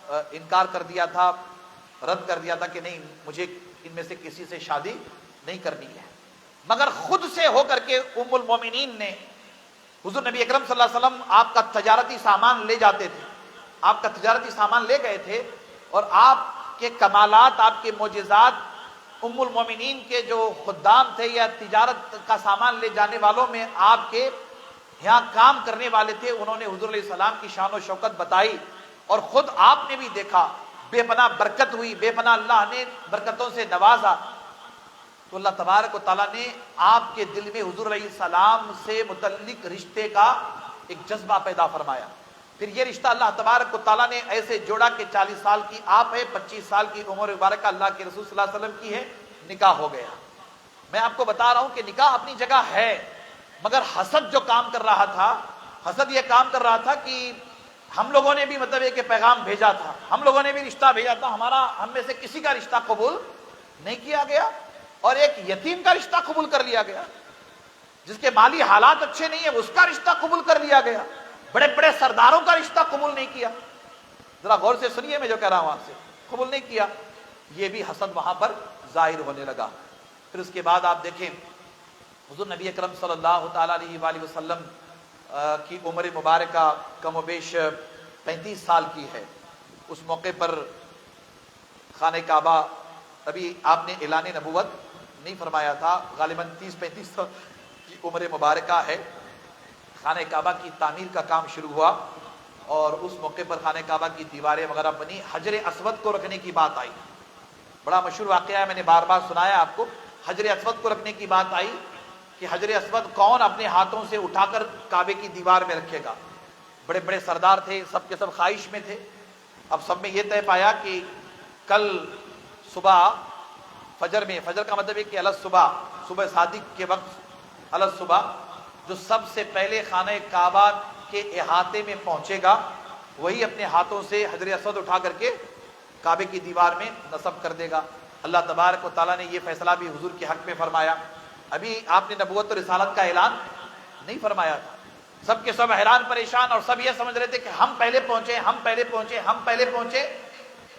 انکار کر دیا تھا، رد کر دیا تھا کہ نہیں، مجھے ان میں سے کسی سے شادی نہیں کرنی ہے. مگر خود سے ہو کر کے ام المومنین نے، حضور نبی اکرم صلی اللہ علیہ وسلم آپ کا تجارتی سامان لے جاتے تھے، آپ کا تجارتی سامان لے گئے تھے اور آپ کے کمالات، آپ کے معجزات ام المومنین کے جو خدام تھے یا تجارت کا سامان لے جانے والوں میں آپ کے یہاں کام کرنے والے تھے، انہوں نے حضور علیہ السلام کی شان و شوکت بتائی اور خود آپ نے بھی دیکھا بے پناہ برکت ہوئی، بے پناہ اللہ نے برکتوں سے نوازا. تو اللہ تبارک و تعالیٰ نے آپ کے دل میں حضور علیہ السلام سے متعلق رشتے کا ایک جذبہ پیدا فرمایا. پھر یہ رشتہ اللہ تبارک و تعالیٰ نے ایسے جوڑا کہ 40 سال کی آپ ہے، 25 سال کی عمر مبارکہ اللہ کے رسول صلی اللہ علیہ وسلم کی ہے، نکاح ہو گیا. میں آپ کو بتا رہا ہوں کہ نکاح اپنی جگہ ہے، مگر حسد جو کام کر رہا تھا، حسد یہ کام کر رہا تھا کہ ہم لوگوں نے بھی مطلب ایک پیغام بھیجا تھا، ہم لوگوں نے بھی رشتہ بھیجا تھا، ہم میں سے کسی کا رشتہ قبول نہیں کیا گیا اور ایک یتیم کا رشتہ قبول کر لیا گیا، جس کے مالی حالات اچھے نہیں ہیں اس کا رشتہ قبول کر لیا گیا، بڑے بڑے سرداروں کا رشتہ قبول نہیں کیا. ذرا غور سے سنیے میں جو کہہ رہا ہوں آپ سے، قبول نہیں کیا. یہ بھی حسد وہاں پر ظاہر ہونے لگا. پھر اس کے بعد آپ دیکھیں حضور نبی اکرم صلی اللہ تعالیٰ علیہ وآلہ وسلم کی عمر مبارکہ کم و بیش 35 سال کی ہے. اس موقع پر خانہ کعبہ ابھی آپ نے اعلان نبوت نہیں فرمایا تھا، غالباً 30-35 سال کی عمر مبارکہ ہے. خانہ کعبہ کی تعمیر کا کام شروع ہوا اور اس موقع پر خانہ کعبہ کی دیواریں وغیرہ بنی، حجر اسود کو رکھنے کی بات آئی. بڑا مشہور واقعہ ہے، میں نے بار بار سنایا آپ کو. حجر اسود کو رکھنے کی بات آئی کہ حجر اسود کون اپنے ہاتھوں سے اٹھا کر کعبے کی دیوار میں رکھے گا. بڑے بڑے سردار تھے، سب کے سب خواہش میں تھے. اب سب میں یہ طے پایا کہ کل صبح فجر میں، فجر کا مطلب ہے کہ صبح صادق کے وقت صبح جو سب سے پہلے خانہ کعبہ کے احاطے میں پہنچے گا وہی اپنے ہاتھوں سے حجر اسود اٹھا کر کے کعبے کی دیوار میں نصب کر دے گا. اللہ تبارک و تعالیٰ نے یہ فیصلہ بھی حضور کے حق میں فرمایا. ابھی آپ نے نبوت و رسالت کا اعلان نہیں فرمایا تھا. سب کے سب حیران پریشان اور سب یہ سمجھ رہے تھے کہ ہم پہلے پہنچے.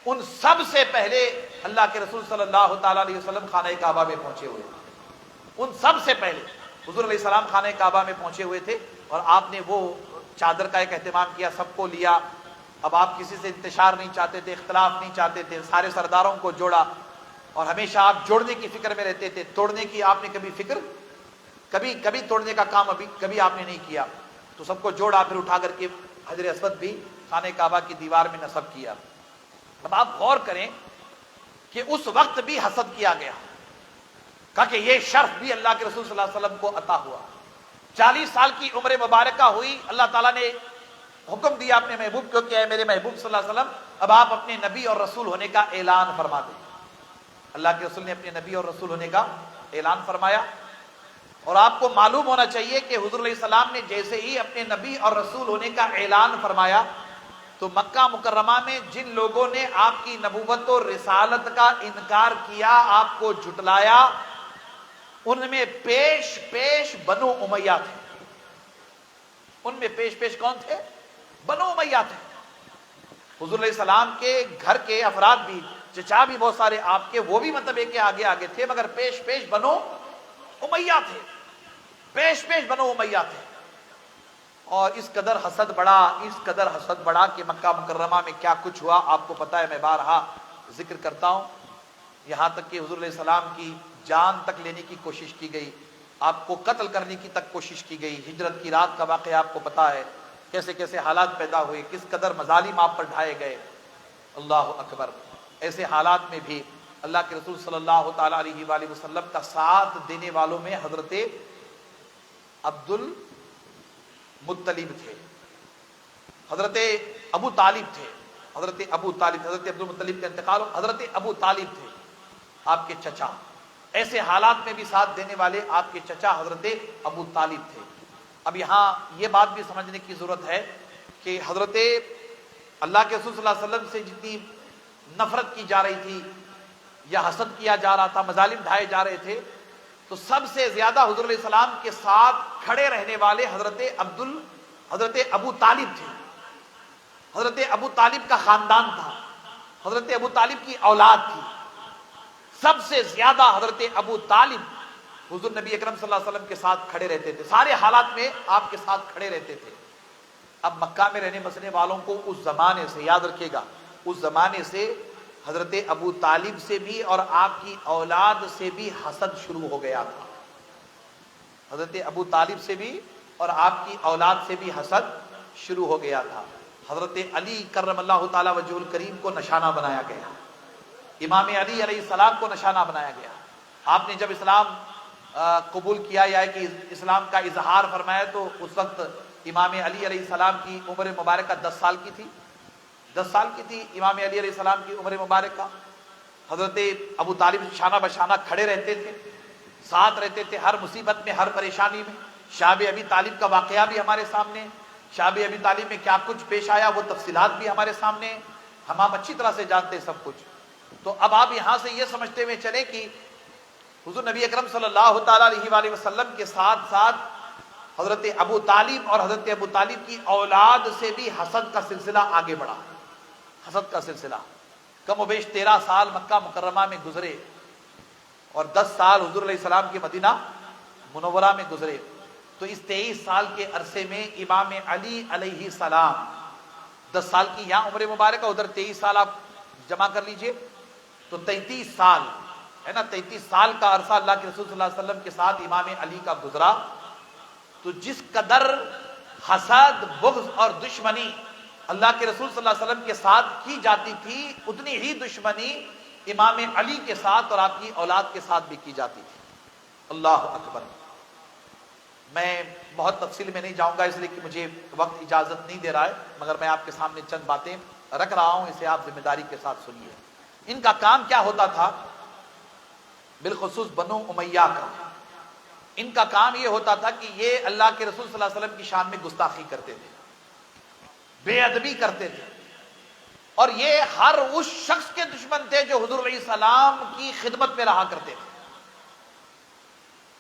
ان سب سے پہلے اللہ کے رسول صلی اللہ تعالیٰ علیہ وسلم خانہ کعبہ میں پہنچے ہوئے. ان سب سے پہلے حضور علیہ السلام خانہ کعبہ میں پہنچے ہوئے تھے اور آپ نے وہ چادر کا ایک اہتمام کیا، سب کو لیا. اب آپ کسی سے انتشار نہیں چاہتے تھے، اختلاف نہیں چاہتے تھے، سارے سرداروں کو جوڑا اور ہمیشہ آپ جوڑنے کی فکر میں رہتے تھے. توڑنے کی آپ نے کبھی فکر، کبھی توڑنے کا کام کبھی آپ نے نہیں کیا. تو سب کو جوڑا، پھر اٹھا کر کے حجر اسود بھی خانہ کعبہ کی دیوار میں نصب کیا. اب آپ غور کریں کہ اس وقت بھی حسد کیا گیا، کہا کہ یہ شرف بھی اللہ کے رسول صلی اللہ علیہ وسلم کو عطا ہوا. 40 سال کی عمر مبارکہ ہوئی، اللہ تعالیٰ نے حکم دیا اپنے محبوب کو کہ اے میرے محبوب صلی اللہ علیہ وسلم اب آپ اپنے نبی اور رسول ہونے کا اعلان فرما دیں. اللہ کے رسول نے اپنے نبی اور رسول ہونے کا اعلان فرمایا. اور آپ کو معلوم ہونا چاہیے کہ حضور علیہ السلام نے جیسے ہی اپنے نبی اور رسول ہونے کا اعلان فرمایا تو مکہ مکرمہ میں جن لوگوں نے آپ کی نبوت و رسالت کا انکار کیا، آپ کو جھٹلایا، ان میں پیش بنو امیہ تھے. ان میں پیش کون تھے؟ بنو امیہ تھے. حضور علیہ السلام کے گھر کے افراد بھی، چچا بھی بہت سارے آپ کے، وہ بھی مطلب ہے کہ آگے تھے، مگر پیش بنو امیہ تھے. پیش بنو امیہ تھے. اور اس قدر حسد بڑھا کہ مکہ مکرمہ میں کیا کچھ ہوا آپ کو پتا ہے. میں بارہا ذکر کرتا ہوں، یہاں تک کہ حضور علیہ السلام کی جان تک لینے کی کوشش کی گئی، آپ کو قتل کرنے کی تک کوشش کی گئی. ہجرت کی رات کا واقعہ آپ کو پتا ہے، کیسے حالات پیدا ہوئے، کس قدر مظالم آپ پر ڈھائے گئے. اللہ اکبر. ایسے حالات میں بھی اللہ کے رسول صلی اللہ تعالیٰ علیہ وآلہ وسلم کا ساتھ دینے والوں میں حضرت عبد المطلب تھے، حضرت ابو طالب تھے. حضرت عبد المطلب کا انتقال، حضرت ابو طالب تھے آپ کے چچا. ایسے حالات میں بھی ساتھ دینے والے آپ کے چچا حضرت ابو طالب تھے. اب یہاں یہ بات بھی سمجھنے کی ضرورت ہے کہ حضرت اللہ کے رسول صلی اللہ علیہ وسلم سے جتنی نفرت کی جا رہی تھی یا حسد کیا جا رہا تھا، مظالم ڈھائے جا رہے تھے، تو سب سے زیادہ حضور علیہ السلام کے ساتھ کھڑے رہنے والے حضرت ابو طالب تھے۔ حضرت ابو طالب کا خاندان تھا، حضرت ابو طالب کی اولاد تھی۔ سب سے زیادہ حضرت ابو طالب حضور نبی اکرم صلی اللہ علیہ وسلم کے ساتھ کھڑے رہتے تھے، سارے حالات میں آپ کے ساتھ کھڑے رہتے تھے۔ اب مکہ میں رہنے بسنے والوں کو اس زمانے سے، یاد رکھیے گا، اس زمانے سے حضرت ابو طالب سے بھی اور آپ کی اولاد سے بھی حسد شروع ہو گیا تھا۔ حضرت ابو طالب سے بھی اور آپ کی اولاد سے بھی حسد شروع ہو گیا تھا۔ حضرت علی کرم اللہ تعالی وجہ الکریم کو نشانہ بنایا گیا، امام علی علیہ السلام کو نشانہ بنایا گیا۔ آپ نے جب اسلام قبول کیا یا کہ اسلام کا اظہار فرمایا تو اس وقت امام علی علیہ السلام کی عمر مبارکہ 10 سال کی تھی، 10 سال کی تھی امام علی علیہ السلام کی عمر مبارکہ۔ حضرت ابو طالب شانہ بشانہ کھڑے رہتے تھے، ساتھ رہتے تھے ہر مصیبت میں، ہر پریشانی میں۔ شاب ابی طالب کا واقعہ بھی ہمارے سامنے، شاب ابی طالب میں کیا کچھ پیش آیا وہ تفصیلات بھی ہمارے سامنے، ہم اچھی طرح سے جانتے ہیں سب کچھ۔ تو اب آپ یہاں سے یہ سمجھتے ہوئے چلیں کہ حضور نبی اکرم صلی اللہ تعالی علیہ وآلہ وسلم کے ساتھ ساتھ حضرت ابو طالب اور حضرت ابو طالب کی اولاد سے بھی حسد کا سلسلہ آگے بڑھا۔ حسد کا سلسلہ کم و بیش 13 سال مکہ مکرمہ میں گزرے اور 10 سال حضور علیہ السلام کے مدینہ منورہ میں گزرے۔ تو اس 23 سال کے عرصے میں امام علی علیہ السلام، 10 سال کی یہاں عمر مبارکہ، ادھر 23 سال آپ جمع کر لیجئے تو 33 سال ہے نا، 33 سال کا عرصہ اللہ کے رسول صلی اللہ علیہ وسلم کے ساتھ امام علی کا گزرا۔ تو جس قدر حسد، بغض اور دشمنی اللہ کے رسول صلی اللہ علیہ وسلم کے ساتھ کی جاتی تھی، اتنی ہی دشمنی امام علی کے ساتھ اور آپ کی اولاد کے ساتھ بھی کی جاتی تھی۔ اللہ اکبر۔ میں بہت تفصیل میں نہیں جاؤں گا اس لیے کہ مجھے وقت اجازت نہیں دے رہا ہے، مگر میں آپ کے سامنے چند باتیں رکھ رہا ہوں، اسے آپ ذمہ داری کے ساتھ سنیے۔ ان کا کام کیا ہوتا تھا؟ بالخصوص بنو امیہ کا ان کا کام یہ ہوتا تھا کہ یہ اللہ کے رسول صلی اللہ علیہ وسلم کی شان میں گستاخی کرتے تھے، بے ادبی کرتے تھے، اور یہ ہر اس شخص کے دشمن تھے جو حضور علیہ السلام کی خدمت میں رہا کرتے تھے،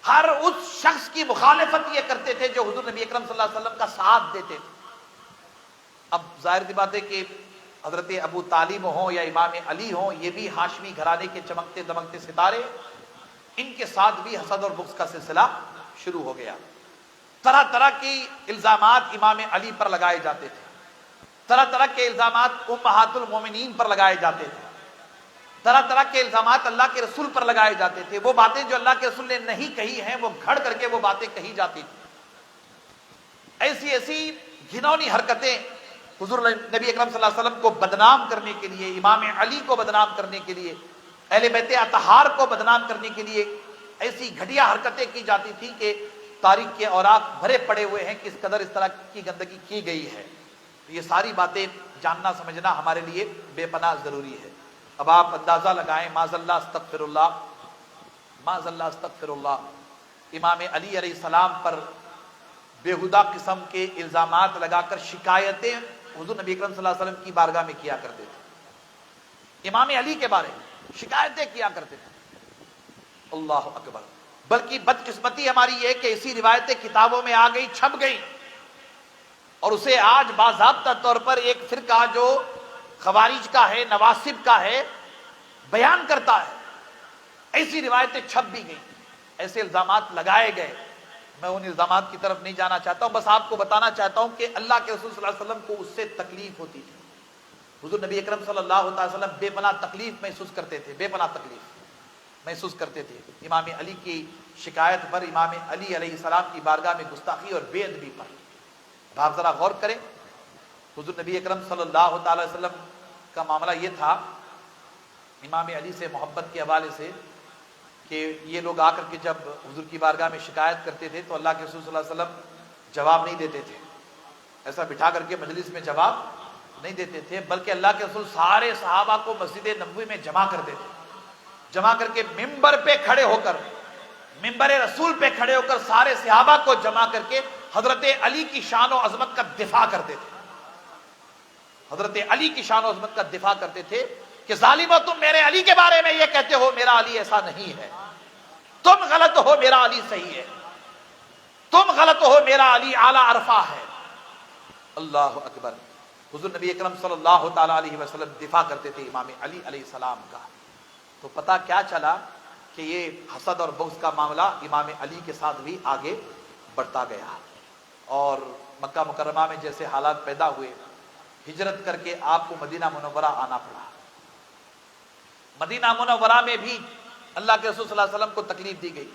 ہر اس شخص کی مخالفت یہ کرتے تھے جو حضور نبی اکرم صلی اللہ علیہ وسلم کا ساتھ دیتے تھے۔ اب ظاہر سی بات ہے کہ حضرت ابو طالب ہوں یا امام علی ہوں، یہ بھی ہاشمی گھرانے کے چمکتے دمکتے ستارے، ان کے ساتھ بھی حسد اور بغض کا سلسلہ شروع ہو گیا۔ طرح طرح کے الزامات امام علی پر لگائے جاتے تھے، طرح طرح کے الزامات امہات المومنین پر لگائے جاتے تھے، طرح طرح کے الزامات اللہ کے رسول پر لگائے جاتے تھے۔ وہ باتیں جو اللہ کے رسول نے نہیں کہی ہیں وہ گھڑ کر کے وہ باتیں کہی جاتی تھی۔ ایسی ایسی گھنونی حرکتیں حضور نبی اکرم صلی اللہ علیہ وسلم کو بدنام کرنے کے لیے، امام علی کو بدنام کرنے کے لیے، اہل بیت اطہار کو بدنام کرنے کے لیے ایسی گھٹیا حرکتیں کی جاتی تھی کہ تاریخ کے اوراق بھرے پڑے ہوئے ہیں کس قدر اس طرح کی گندگی کی گئی ہے۔ یہ ساری باتیں جاننا سمجھنا ہمارے لیے بے پناہ ضروری ہے۔ اب آپ اندازہ لگائیں، معاذ اللہ استغفر اللہ، معاذ اللہ استغفر اللہ، امام علی علیہ السلام پر بےہودہ قسم کے الزامات لگا کر شکایتیں حضور نبی اکرم صلی اللہ علیہ وسلم کی بارگاہ میں کیا کرتے تھے، امام علی کے بارے میں شکایتیں کیا کرتے تھے۔ اللہ اکبر۔ بلکہ بدقسمتی ہماری یہ کہ ایسی روایتیں کتابوں میں آ گئی، چھپ گئی، اور اسے آج باضابطہ طور پر ایک فرقہ جو خوارج کا ہے، نواصب کا ہے، بیان کرتا ہے۔ ایسی روایتیں چھپ بھی گئیں، ایسے الزامات لگائے گئے۔ میں ان الزامات کی طرف نہیں جانا چاہتا ہوں، بس آپ کو بتانا چاہتا ہوں کہ اللہ کے رسول صلی اللہ علیہ وسلم کو اس سے تکلیف ہوتی تھی۔ حضور نبی اکرم صلی اللہ علیہ وسلم بے پناہ تکلیف محسوس کرتے تھے، بے پناہ تکلیف محسوس کرتے تھے امام علی کی شکایت پر، امام علی علیہ السلام کی بارگاہ میں گستاخی اور بے ادبی پر۔ اب آپ ذرا غور کریں، حضور نبی اکرم صلی اللہ تعالی وسلم کا معاملہ یہ تھا امام علی سے محبت کے حوالے سے کہ یہ لوگ آ کر کے جب حضور کی بارگاہ میں شکایت کرتے تھے تو اللہ کے رسول صلی اللہ علیہ وسلم جواب نہیں دیتے تھے، ایسا بٹھا کر کے مجلس میں جواب نہیں دیتے تھے، بلکہ اللہ کے رسول سارے صحابہ کو مسجد نبوی میں جمع کرتے تھے، جمع کر کے ممبر پہ کھڑے ہو کر منبر رسول پہ کھڑے ہو کر سارے صحابہ کو جمع کر کے حضرت علی کی شان و عظمت کا دفاع کرتے تھے. حضرت علی کی شان و عظمت کا دفاع کرتے تھے کہ ظالمو تم میرے علی کے بارے میں یہ کہتے ہو، میرا علی ایسا نہیں ہے، تم غلط ہو، میرا علی صحیح ہے، تم غلط ہو، میرا علی اعلیٰ عرفہ ہے. اللہ اکبر. حضور نبی اکرم صلی اللہ تعالی علیہ وسلم دفاع کرتے تھے امام علی علیہ السلام کا. تو پتہ کیا چلا کہ یہ حسد اور بغض کا معاملہ امام علی کے ساتھ بھی آگے بڑھتا گیا، اور مکہ مکرمہ میں جیسے حالات پیدا ہوئے، ہجرت کر کے آپ کو مدینہ منورہ آنا پڑا. مدینہ منورہ میں بھی اللہ کے رسول صلی اللہ علیہ وسلم کو تکلیف دی گئی،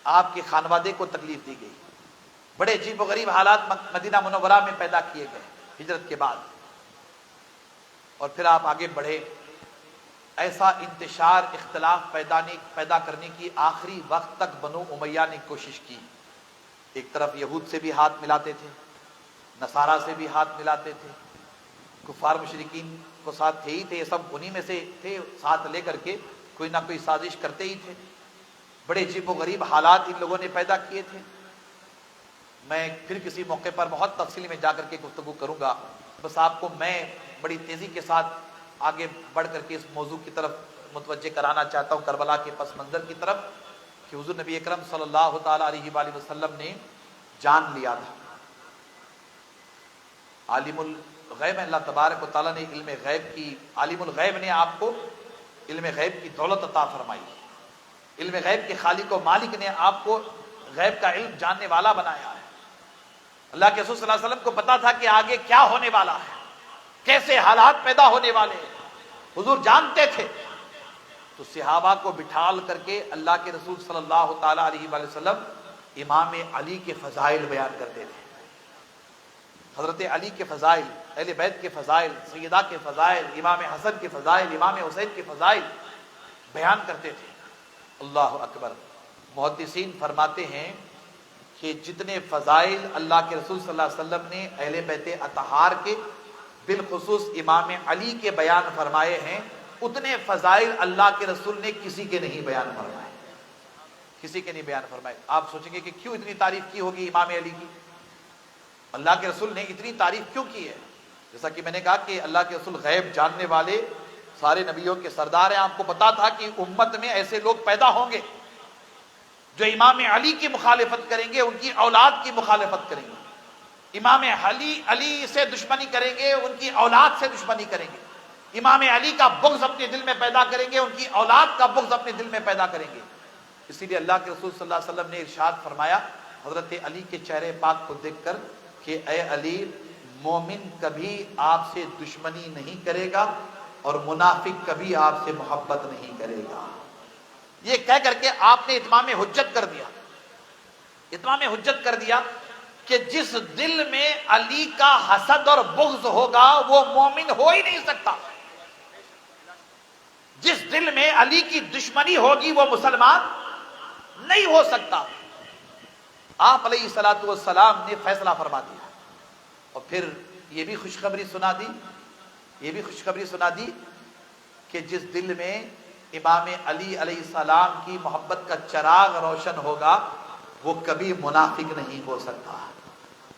آپ کے خانوادے کو تکلیف دی گئی. بڑے عجیب و غریب حالات مدینہ منورہ میں پیدا کیے گئے ہجرت کے بعد. اور پھر آپ آگے بڑھے. ایسا انتشار اختلاف پیدا کرنے کی آخری وقت تک بنو امیہ نے کوشش کی. ایک طرف یہود سے بھی ہاتھ ملاتے تھے، نصارہ سے بھی ہاتھ ملاتے تھے، کفار مشرکین کو ساتھ تھے ہی تھے، یہ سب انہی میں سے تھے، ساتھ لے کر کے کوئی نہ کوئی سازش کرتے ہی تھے. بڑے عجیب و غریب حالات ان لوگوں نے پیدا کیے تھے. میں پھر کسی موقع پر بہت تفصیل میں جا کر کے گفتگو کروں گا. بس آپ کو میں بڑی تیزی کے ساتھ آگے بڑھ کر کے اس موضوع کی طرف متوجہ کرانا چاہتا ہوں، کربلا کے پس منظر کی طرف، کہ حضور نبی اکرم صلی اللہ تعالی علیہ وآلہ وسلم نے جان لیا تھا. عالم الغیب اللہ تبارک و تعالیٰ نے علم غیب کی، عالم الغیب نے آپ کو علم غیب کی دولت عطا فرمائی. علم غیب کے خالق و مالک نے آپ کو غیب کا علم جاننے والا بنایا ہے. اللہ کے رسول صلی اللہ علیہ وسلم کو پتا تھا کہ آگے کیا ہونے والا ہے، کیسے حالات پیدا ہونے والے ہیں، حضور جانتے تھے. تو صحابہ کو بٹھال کر کے اللہ کے رسول صلی اللہ تعالی علیہ وآلہ وسلم امام علی کے فضائل بیان کرتے تھے. حضرت علی کے فضائل، اہل بیت کے فضائل، سیدہ کے فضائل، امام حسن کے فضائل، امام حسین کے فضائل بیان کرتے تھے. اللہ اکبر. محدثین فرماتے ہیں کہ جتنے فضائل اللہ کے رسول صلی اللہ علیہ وسلم نے اہل بیت اطہار کے بالخصوص امام علی کے بیان فرمائے ہیں، اتنے فضائل اللہ کے رسول نے کسی کے نہیں بیان فرمائے، کسی کے نہیں بیان فرمائے. آپ سوچیں گے کہ کیوں اتنی تعریف کی ہوگی امام علی کی؟ اللہ کے رسول نے اتنی تعریف کیوں کی ہے؟ جیسا کہ میں نے کہا کہ اللہ کے رسول غیب جاننے والے سارے نبیوں کے سردار ہیں. آپ کو پتا تھا کہ امت میں ایسے لوگ پیدا ہوں گے جو امام علی کی مخالفت کریں گے، ان کی اولاد کی مخالفت کریں گے. امام علی سے دشمنی کریں گے، ان کی اولاد سے دشمنی کریں گے. امام علی کا بغض اپنے دل میں پیدا کریں گے، ان کی اولاد کا بغض اپنے دل میں پیدا کریں گے. اسی لیے اللہ کے رسول صلی اللہ علیہ وسلم نے ارشاد فرمایا حضرت علی کے چہرے پاک کو دیکھ کر کہ اے علی، مومن کبھی آپ سے دشمنی نہیں کرے گا اور منافق کبھی آپ سے محبت نہیں کرے گا. یہ کہہ کر کے آپ نے اتمام حجت کر دیا، اتمام حجت کر دیا کہ جس دل میں علی کا حسد اور بغض ہوگا وہ مومن ہو ہی نہیں سکتا. جس دل میں علی کی دشمنی ہوگی وہ مسلمان نہیں ہو سکتا. آپ علیہ الصلوۃ والسلام نے فیصلہ فرما دیا، اور پھر یہ بھی خوشخبری سنا دی، یہ بھی خوشخبری سنا دی کہ جس دل میں امام علی علیہ السلام کی محبت کا چراغ روشن ہوگا وہ کبھی منافق نہیں ہو سکتا،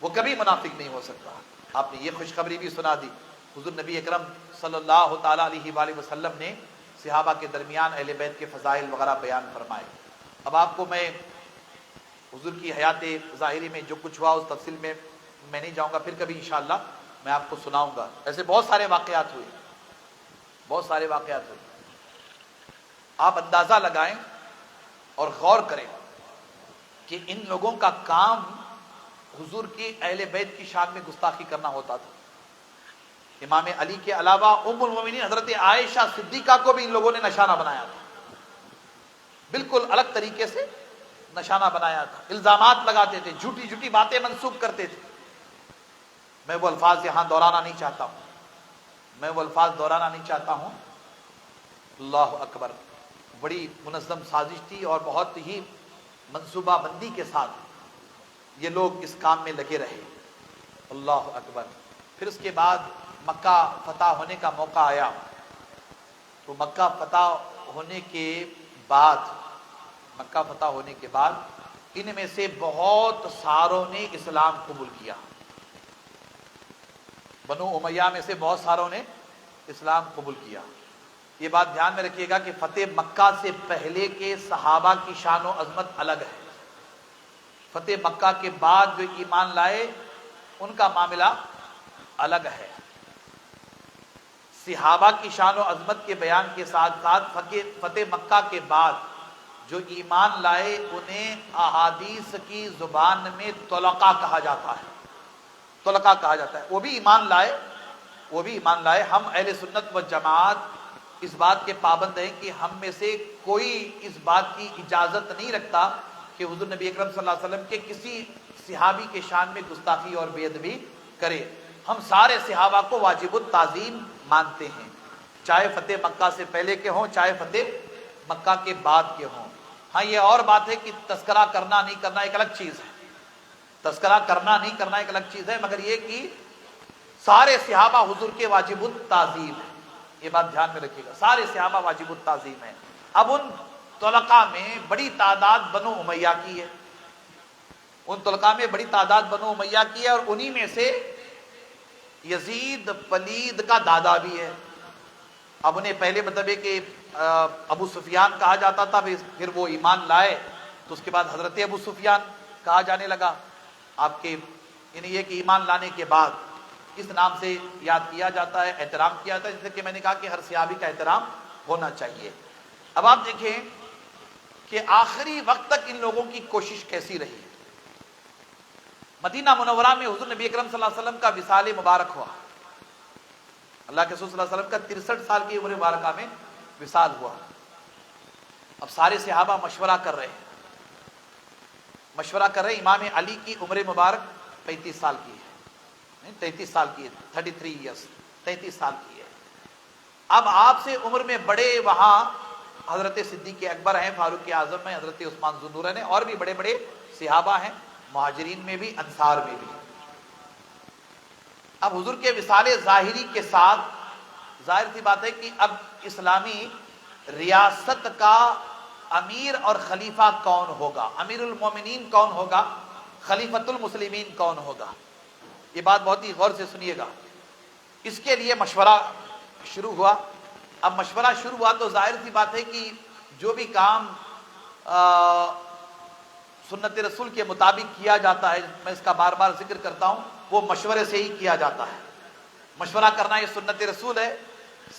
وہ کبھی منافق نہیں ہو سکتا. آپ نے یہ خوشخبری بھی سنا دی. حضور نبی اکرم صلی اللہ تعالی علیہ وآلہ وسلم نے صحابہ کے درمیان اہل بیت کے فضائل وغیرہ بیان فرمائے. اب آپ کو میں حضور کی حیات ظاہری میں جو کچھ ہوا اس تفصیل میں میں نہیں جاؤں گا، پھر کبھی انشاءاللہ میں آپ کو سناؤں گا. ایسے بہت سارے واقعات ہوئے، بہت سارے واقعات ہوئے. آپ اندازہ لگائیں اور غور کریں کہ ان لوگوں کا کام حضور کی اہل بیت کی شان میں گستاخی کرنا ہوتا تھا. امام علی کے علاوہ ام المومنین حضرت عائشہ صدیقہ کو بھی ان لوگوں نے نشانہ بنایا تھا، بالکل الگ طریقے سے نشانہ بنایا تھا. الزامات لگاتے تھے، جھوٹی جھوٹی باتیں منسوب کرتے تھے. میں وہ الفاظ یہاں دہرانا نہیں چاہتا ہوں، میں وہ الفاظ دہرانا نہیں چاہتا ہوں. اللہ اکبر. بڑی منظم سازش تھی اور بہت ہی منصوبہ بندی کے ساتھ یہ لوگ اس کام میں لگے رہے. اللہ اکبر. پھر اس کے بعد مکہ فتح ہونے کا موقع آیا. تو مکہ فتح ہونے کے بعد مکہ فتح ہونے کے بعد ان میں سے بہت ساروں نے اسلام قبول کیا. بنو امیہ میں سے بہت ساروں نے اسلام قبول کیا. یہ بات دھیان میں رکھیے گا کہ فتح مکہ سے پہلے کے صحابہ کی شان و عظمت الگ ہے. فتح مکہ کے بعد جو ایمان لائے ان کا معاملہ الگ ہے. صحابہ کی شان و عظمت کے بیان کے ساتھ ساتھ فتح مکہ کے بعد جو ایمان لائے انہیں احادیث کی زبان میں طلقاء کہا جاتا ہے. طلقاء کہا جاتا ہے. وہ بھی ایمان لائے. ہم اہل سنت و جماعت اس بات کے پابند ہیں کہ ہم میں سے کوئی اس بات کی اجازت نہیں رکھتا کہ حضور نبی اکرم صلی اللہ علیہ وسلم کے کسی صحابی کے شان میں گستاخی اور بے ادبی کرے. ہم سارے صحابہ کو واجب التعظیم مانتے ہیں، چاہے فتح مکہ سے پہلے کے ہوں چاہے فتح مکہ کے بعد کے ہوں. ہاں یہ اور بات ہے کہ تذکرہ کرنا نہیں کرنا ایک الگ چیز ہے. تذکرہ کرنا نہیں کرنا ایک الگ چیز ہے، مگر یہ کہ سارے صحابہ حضور کے واجب التعظیم ہیں. یہ بات دھیان میں رکھیے گا، سارے صحابہ واجب التعظیم ہیں. اب ان طلقاء میں بڑی تعداد بنو امیہ کی ہے. ان طلقاء میں بڑی تعداد بنو امیہ کی ہے اور انہی میں سے یزید پلید کا دادا بھی ہے. اب انہیں پہلے مطلب ہے کہ ابو سفیان کہا جاتا تھا، پھر وہ ایمان لائے تو اس کے بعد حضرت ابو سفیان کہا جانے لگا. آپ کے یعنی یہ کہ ایمان لانے کے بعد اس نام سے یاد کیا جاتا ہے، احترام کیا جاتا ہے، جیسے کہ میں نے کہا کہ ہر صحابی کا احترام ہونا چاہیے. اب آپ دیکھیں کہ آخری وقت تک ان لوگوں کی کوشش کیسی رہی. مدینہ منورہ میں حضور نبی اکرم صلی اللہ علیہ وسلم کا وصال مبارک ہوا. اللہ کے رسول صلی اللہ علیہ وسلم کا 63 سال کی عمر مبارکہ میں وصال ہوا. اب سارے صحابہ مشورہ کر رہے ہیں. امام علی کی عمر مبارک 35 سال کی ہے، 33 سال کی ہے، 33 ایئرس 33 سال کی ہے. اب آپ سے عمر میں بڑے وہاں حضرت صدیق اکبر ہیں، فاروق اعظم ہیں، حضرت عثمان ذو النورین ہیں، اور بھی بڑے بڑے صحابہ ہیں، مہاجرین میں بھی انصار میں بھی. اب حضور کے وصال ظاہری کے ساتھ ظاہر سی بات ہے کہ اب اسلامی ریاست کا امیر اور خلیفہ کون ہوگا، امیر المومنین کون ہوگا، خلیفۃ المسلمین کون ہوگا. یہ بات بہت ہی غور سے سنیے گا. اس کے لیے مشورہ شروع ہوا. اب مشورہ شروع ہوا تو ظاہر سی بات ہے کہ جو بھی کام سنت رسول کے مطابق کیا جاتا ہے، میں اس کا بار بار ذکر کرتا ہوں، وہ مشورے سے ہی کیا جاتا ہے. مشورہ کرنا یہ سنت رسول ہے.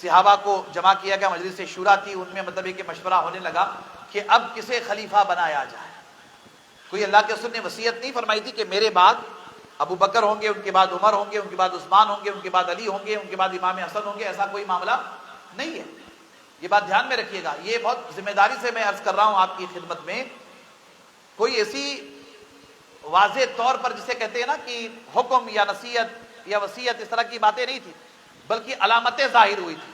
صحابہ کو جمع کیا گیا، مجلس شورا تھی، ان میں مطلب ہے کہ مشورہ ہونے لگا کہ اب کسے خلیفہ بنایا جائے. کوئی اللہ کے رسول نے وصیت نہیں فرمائی تھی کہ میرے بعد ابو بکر ہوں گے، ان کے بعد عمر ہوں گے، ان کے بعد عثمان ہوں گے، ان کے بعد علی ہوں گے، ان کے بعد امام حسن ہوں گے. ایسا کوئی معاملہ نہیں ہے. یہ بات دھیان میں رکھیے گا. یہ بہت ذمہ داری سے میں عرض کر رہا ہوں آپ کی خدمت میں. کوئی ایسی واضح طور پر جسے کہتے ہیں نا کہ حکم یا نصیحت یا وصیت، اس طرح کی باتیں نہیں تھی، بلکہ علامتیں ظاہر ہوئی تھی.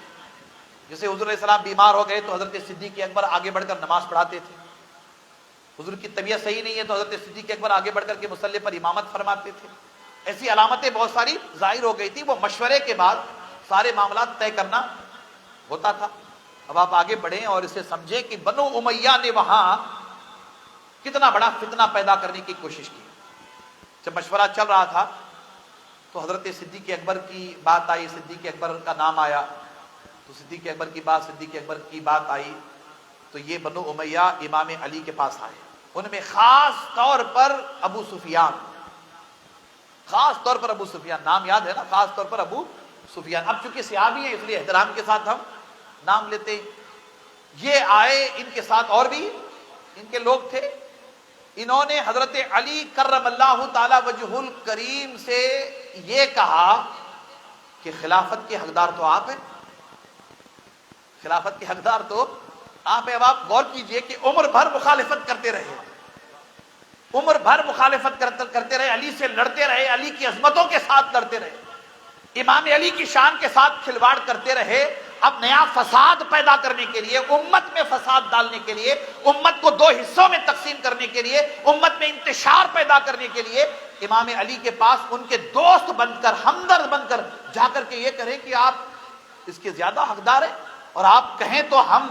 جیسے حضور علیہ السلام بیمار ہو گئے تو حضرت صدیق اکبر آگے بڑھ کر نماز پڑھاتے تھے. حضور کی طبیعت صحیح نہیں ہے تو حضرت صدیق اکبر آگے بڑھ کر کے مصلی پر امامت فرماتے تھے. ایسی علامتیں بہت ساری ظاہر ہو گئی تھی. وہ مشورے کے بعد سارے معاملات طے کرنا ہوتا تھا. اب آپ آگے بڑھیں اور اسے سمجھیں کہ بنو امیہ نے وہاں کتنا بڑا فتنہ پیدا کرنے کی کوشش کی. جب مشورہ چل رہا تھا تو حضرت صدیق اکبر کی بات آئی، صدیق اکبر کا نام آیا تو صدیق اکبر کی بات آئی تو یہ بنو امیہ امام علی کے پاس آئے. ان میں خاص طور پر ابو سفیان نام یاد ہے نا، خاص طور پر ابو سفیان. اب چونکہ صحابی ہیں اس لیے احترام کے ساتھ ہم نام لیتے. یہ آئے، ان کے ساتھ اور بھی ان کے لوگ تھے. انہوں نے حضرت علی کرم اللہ تعالی وجہ الکریم سے یہ کہا کہ خلافت کے حقدار تو آپ ہیں، خلافت کے حقدار تو آپ ہیں. اب آپ غور کیجئے کہ عمر بھر مخالفت کرتے رہے، علی سے لڑتے رہے، علی کی عظمتوں کے ساتھ لڑتے رہے، امام علی کی شان کے ساتھ کھلواڑ کرتے رہے. اب نیا فساد پیدا کرنے کے لیے، امت میں فساد ڈالنے کے لیے، امت کو دو حصوں میں تقسیم کرنے کے لیے، امت میں انتشار پیدا کرنے کے لیے امام علی کے پاس ان کے دوست بن کر، ہمدرد بن کر جا کر کے یہ کہیں کہ آپ اس کے زیادہ حقدار ہیں اور آپ کہیں تو ہم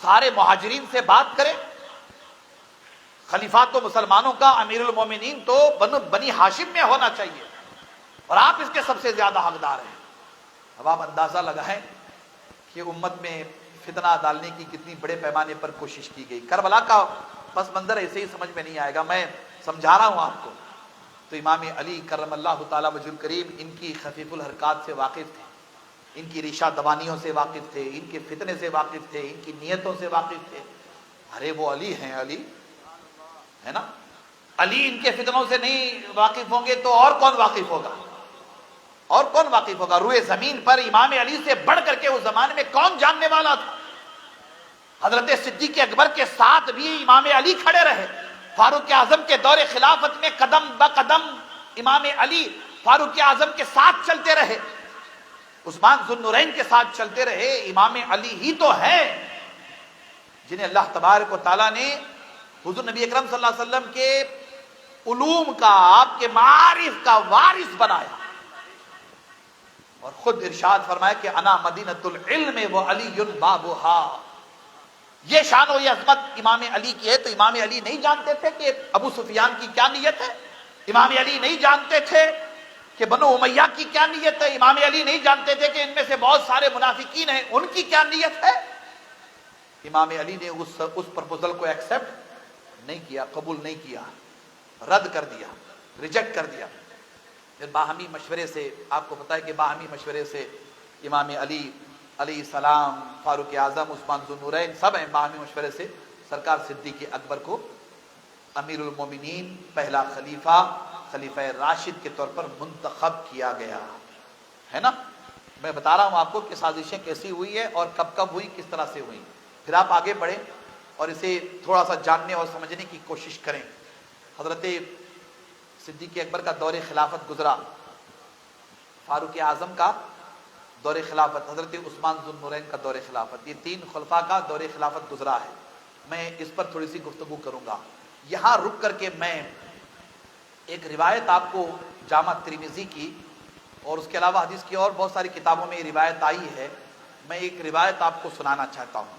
سارے مہاجرین سے بات کریں. خلیفہ تو مسلمانوں کا امیر المومنین تو بنی ہاشم میں ہونا چاہیے، اور آپ اس کے سب سے زیادہ حقدار ہیں۔ اب آپ اندازہ لگائیں کہ امت میں فتنہ ڈالنے کی کتنی بڑے پیمانے پر کوشش کی گئی۔ کربلا کا پس منظر ایسے ہی سمجھ میں نہیں آئے گا، میں سمجھا رہا ہوں آپ کو۔ تو امام علی کرم اللہ تعالیٰ وجہ الکریم ان کی خفیف الحرکات سے واقف تھے، ان کی ریشہ دوانیوں سے واقف تھے، ان کے فتنے سے واقف تھے، ان کی نیتوں سے واقف تھے۔ ارے وہ علی ہیں، علی ہے نا، علی ان کے فتنوں سے نہیں واقف ہوں گے تو اور کون واقف ہوگا؟ اور کون واقف ہوگا؟ روئے زمین پر امام علی سے بڑھ کر کے اس زمانے میں کون جاننے والا تھا؟ حضرت صدیق اکبر کے ساتھ بھی امام علی کھڑے رہے، فاروق اعظم کے دور خلافت میں قدم بقدم امام علی فاروق اعظم کے ساتھ چلتے رہے، عثمان ذو النورین کے ساتھ چلتے رہے۔ امام علی ہی تو ہے جنہیں اللہ تبارک و تعالیٰ نے حضور نبی اکرم صلی اللہ علیہ وسلم کے علوم کا، آپ کے معارف کا وارث بنایا، اور خود ارشاد فرمایا کہ انا مدینۃ العلم و علی بابھا۔ یہ شان و یہ عظمت امام علی کی ہے، تو امام علی نہیں جانتے تھے کہ ابو سفیان کی کیا نیت ہے؟ امام علی نہیں جانتے تھے کہ بنو امیہ کی کیا نیت ہے؟ امام علی نہیں جانتے تھے کہ ان میں سے بہت سارے منافقین ہیں، ان کی کیا نیت ہے؟ امام علی نے اس پرپوزل کو ایکسپٹ نہیں کیا، قبول نہیں کیا، رد کر دیا، ریجیکٹ کر دیا۔ پھر باہمی مشورے سے، آپ کو پتہ ہے کہ باہمی مشورے سے امام علی علیہ السلام، فاروق اعظم، عثمان ذو النورین سب ہیں، باہمی مشورے سے سرکار صدیق اکبر کو امیر المومنین، پہلا خلیفہ، خلیفہ راشد کے طور پر منتخب کیا گیا ہے نا۔ میں بتا رہا ہوں آپ کو کہ سازشیں کیسی ہوئی ہے اور کب کب ہوئی، کس طرح سے ہوئی۔ پھر آپ آگے بڑھیں اور اسے تھوڑا سا جاننے اور سمجھنے کی کوشش کریں۔ حضرت صدیق اکبر کا دور خلافت گزرا، فاروق اعظم کا دور خلافت، حضرت عثمان ذو النورین کا دور خلافت، یہ تین خلفاء کا دور خلافت گزرا ہے۔ میں اس پر تھوڑی سی گفتگو کروں گا۔ یہاں رک کر کے میں ایک روایت آپ کو جامع ترمذی کی اور اس کے علاوہ حدیث کی اور بہت ساری کتابوں میں یہ روایت آئی ہے، میں ایک روایت آپ کو سنانا چاہتا ہوں۔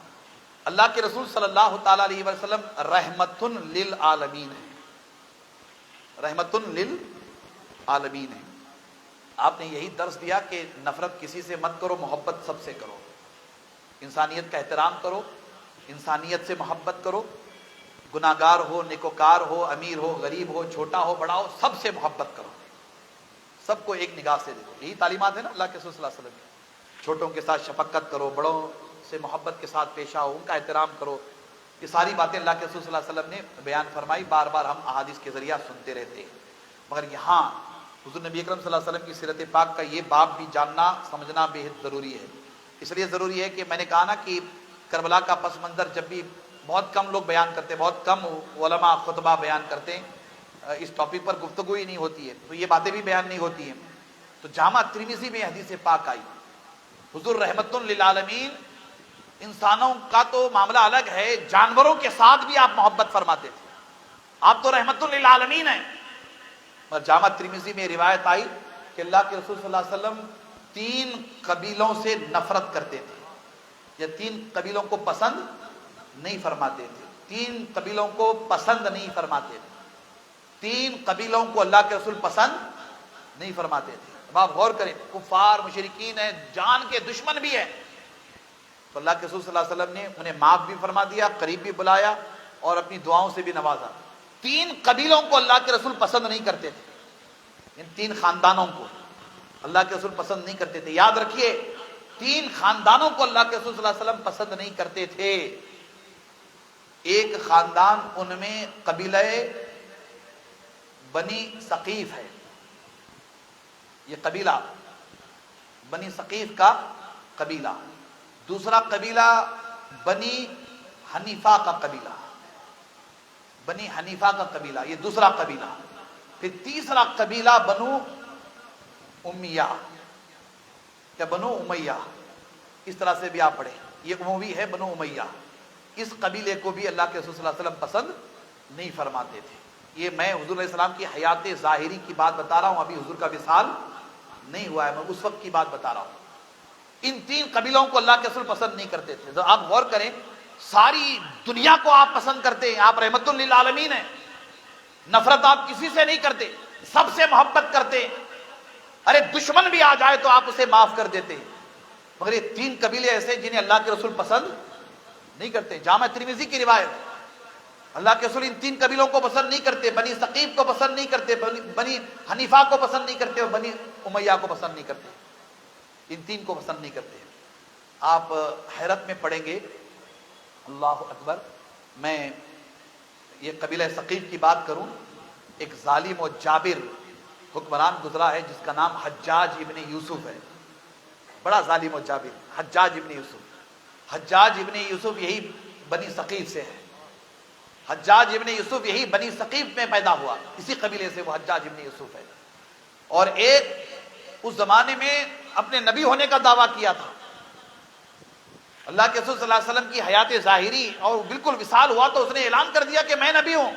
اللہ کے رسول صلی اللہ تعالیٰ علیہ وسلم رحمت للعالمین ہے، رحمت للعالمین ہے۔ آپ نے یہی درس دیا کہ نفرت کسی سے مت کرو، محبت سب سے کرو، انسانیت کا احترام کرو، انسانیت سے محبت کرو، گناہگار ہو، نیکوکار ہو، امیر ہو، غریب ہو، چھوٹا ہو، بڑا ہو، سب سے محبت کرو، سب کو ایک نگاہ سے دیکھو۔ یہی تعلیمات ہے نا اللہ کے رسول صلی اللہ علیہ وسلم کی۔ چھوٹوں کے ساتھ شفقت کرو، بڑوں سے محبت کے ساتھ پیش آؤ، ان کا احترام کرو۔ یہ ساری باتیں اللہ کے رسول صلی اللہ علیہ وسلم نے بیان فرمائی، بار بار ہم احادیث کے ذریعہ سنتے رہتے ہیں۔ مگر یہاں حضور نبی اکرم صلی اللہ علیہ وسلم کی سیرت پاک کا یہ باب بھی جاننا سمجھنا بے حد ضروری ہے۔ اس لیے ضروری ہے کہ میں نے کہا نا کہ کربلا کا پس منظر جب بھی بہت کم لوگ بیان کرتے ہیں، بہت کم علماء خطبہ بیان کرتے ہیں، اس ٹاپک پر گفتگو ہی نہیں ہوتی ہے، تو یہ باتیں بھی بیان نہیں ہوتی ہیں۔ تو جامع ترمذی میں حدیث پاک آئی، حضور رحمت للعالمین، انسانوں کا تو معاملہ الگ ہے، جانوروں کے ساتھ بھی آپ محبت فرماتے تھے، آپ تو رحمت للعالمین ہیں۔ اور جامع ترمذی میں روایت آئی کہ اللہ کے رسول صلی اللہ علیہ وسلم 3 قبیلوں سے نفرت کرتے تھے، یا 3 قبیلوں کو پسند نہیں فرماتے تھے، 3 قبیلوں کو پسند نہیں فرماتے تھے، 3 قبیلوں کو اللہ کے رسول پسند نہیں فرماتے تھے۔ اب آپ غور کریں، کفار مشرکین ہیں، جان کے دشمن بھی ہیں، تو اللہ کے رسول صلی اللہ علیہ وسلم نے انہیں معاف بھی فرما دیا، قریب بھی بلایا اور اپنی دعاؤں سے بھی نوازا۔ 3 قبیلوں کو اللہ کے رسول پسند نہیں کرتے تھے، ان 3 خاندانوں کو اللہ کے رسول پسند نہیں کرتے تھے۔ یاد رکھیے، 3 خاندانوں کو اللہ کے رسول صلی اللہ علیہ وسلم پسند نہیں کرتے تھے۔ ایک خاندان ان میں قبیلہ بنی ثقیف ہے، یہ قبیلہ بنی ثقیف کا قبیلہ۔ دوسرا قبیلہ بنی حنیفہ کا قبیلہ، بنی حنیفہ کا قبیلہ، یہ دوسرا قبیلہ۔ پھر تیسرا قبیلہ بنو امیہ یا بنو امیہ، اس طرح سے بھی آپ پڑھیں، یہ اموی ہے، بنو امیہ۔ اس قبیلے کو بھی اللہ کے رسول صلی اللہ علیہ وسلم پسند نہیں فرماتے تھے۔ یہ میں حضور علیہ السلام کی حیات ظاہری کی بات بتا رہا ہوں، ابھی حضور کا وصال نہیں ہوا ہے، میں اس وقت کی بات بتا رہا ہوں۔ ان 3 قبیلوں کو اللہ کے رسول پسند نہیں کرتے تھے۔ تو آپ غور کریں ساری دنیا کو آپ پسند کرتے ہیں، آپ رحمت للعالمین ہیں، نفرت آپ کسی سے نہیں کرتے، سب سے محبت کرتے ہیں، ارے دشمن بھی آ جائے تو آپ اسے معاف کر دیتے ہیں۔ مگر یہ تین قبیلے ایسے جنہیں اللہ کے رسول پسند نہیں کرتے۔ جامع ترمذی کی روایت، اللہ کے رسول ان تین قبیلوں کو پسند نہیں کرتے، بنی ثقیف کو پسند نہیں کرتے، بنی حنیفہ کو پسند نہیں کرتے، اور بنی امیہ کو پسند نہیں کرتے، ان تین کو پسند نہیں کرتے۔ آپ حیرت میں پڑیں گے، اللہ اکبر، میں یہ قبیلہ ثقیف کی بات کروں، ایک ظالم و جابر حکمران گزرا ہے جس کا نام حجاج ابن یوسف ہے، بڑا ظالم و جابر، حجاج ابن یوسف۔ حجاج ابن یوسف یہی بنی ثقیف سے ہے، حجاج ابن یوسف یہی بنی ثقیف میں پیدا ہوا، اسی قبیلے سے وہ حجاج ابن یوسف ہے۔ اور ایک اس زمانے میں اپنے نبی ہونے کا دعویٰ کیا تھا، اللہ کے رسول صلی اللہ علیہ وسلم کی حیات ظاہری اور بالکل وصال ہوا تو اس نے اعلان کر دیا کہ میں نبی ہوں،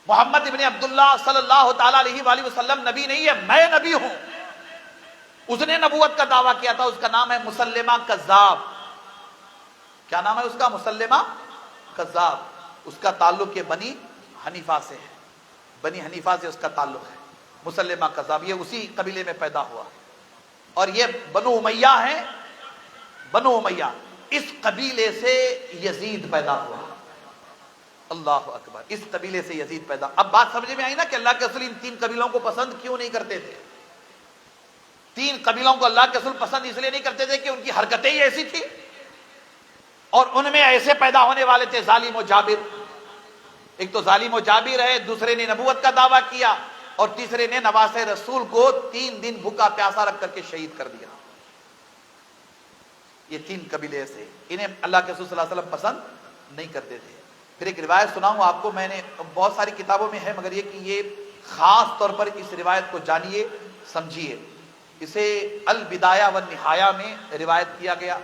محمد ابن عبداللہ صلی اللہ تعالیٰ علیہ وآلہ وسلم نبی نہیں ہے، میں نبی ہوں۔ اس نے نبوت کا دعویٰ کیا تھا، اس کا نام ہے مسلمہ کذاب۔ کیا نام ہے اس کا؟ مسلمہ کذاب۔ اس کا تعلق یہ بنی حنیفہ سے ہے، بنی حنیفہ سے اس کا تعلق ہے، مسلمہ کذاب، یہ اسی قبیلے میں پیدا ہوا۔ اور یہ بنو امیہ ہیں، بنو امیہ، اس قبیلے سے یزید پیدا ہوا۔ اللہ اکبر، اس قبیلے سے یزید پیدا۔ اب بات سمجھ میں آئی نا کہ اللہ کے رسول ان تین قبیلوں کو پسند کیوں نہیں کرتے تھے؟ تین قبیلوں کو اللہ کے رسول پسند اس لیے نہیں کرتے تھے کہ ان کی حرکتیں ہی ایسی تھی، اور ان میں ایسے پیدا ہونے والے تھے ظالم و جابر۔ ایک تو ظالم و جابر ہے، دوسرے نے نبوت کا دعویٰ کیا، اور تیسرے نے نواسہ رسول کو 3 دن بھوکا پیاسا رکھ کر کے شہید کر دیا۔ یہ تین قبیلے ایسے، انہیں اللہ کے رسول صلی اللہ علیہ وسلم پسند نہیں کرتے تھے۔ پھر ایک روایت سناؤں آپ کو، میں نے بہت ساری کتابوں میں ہے، مگر یہ کہ یہ خاص طور پر اس روایت کو جانیے سمجھیے۔ اسے البدایہ والنہایہ میں روایت کیا گیا،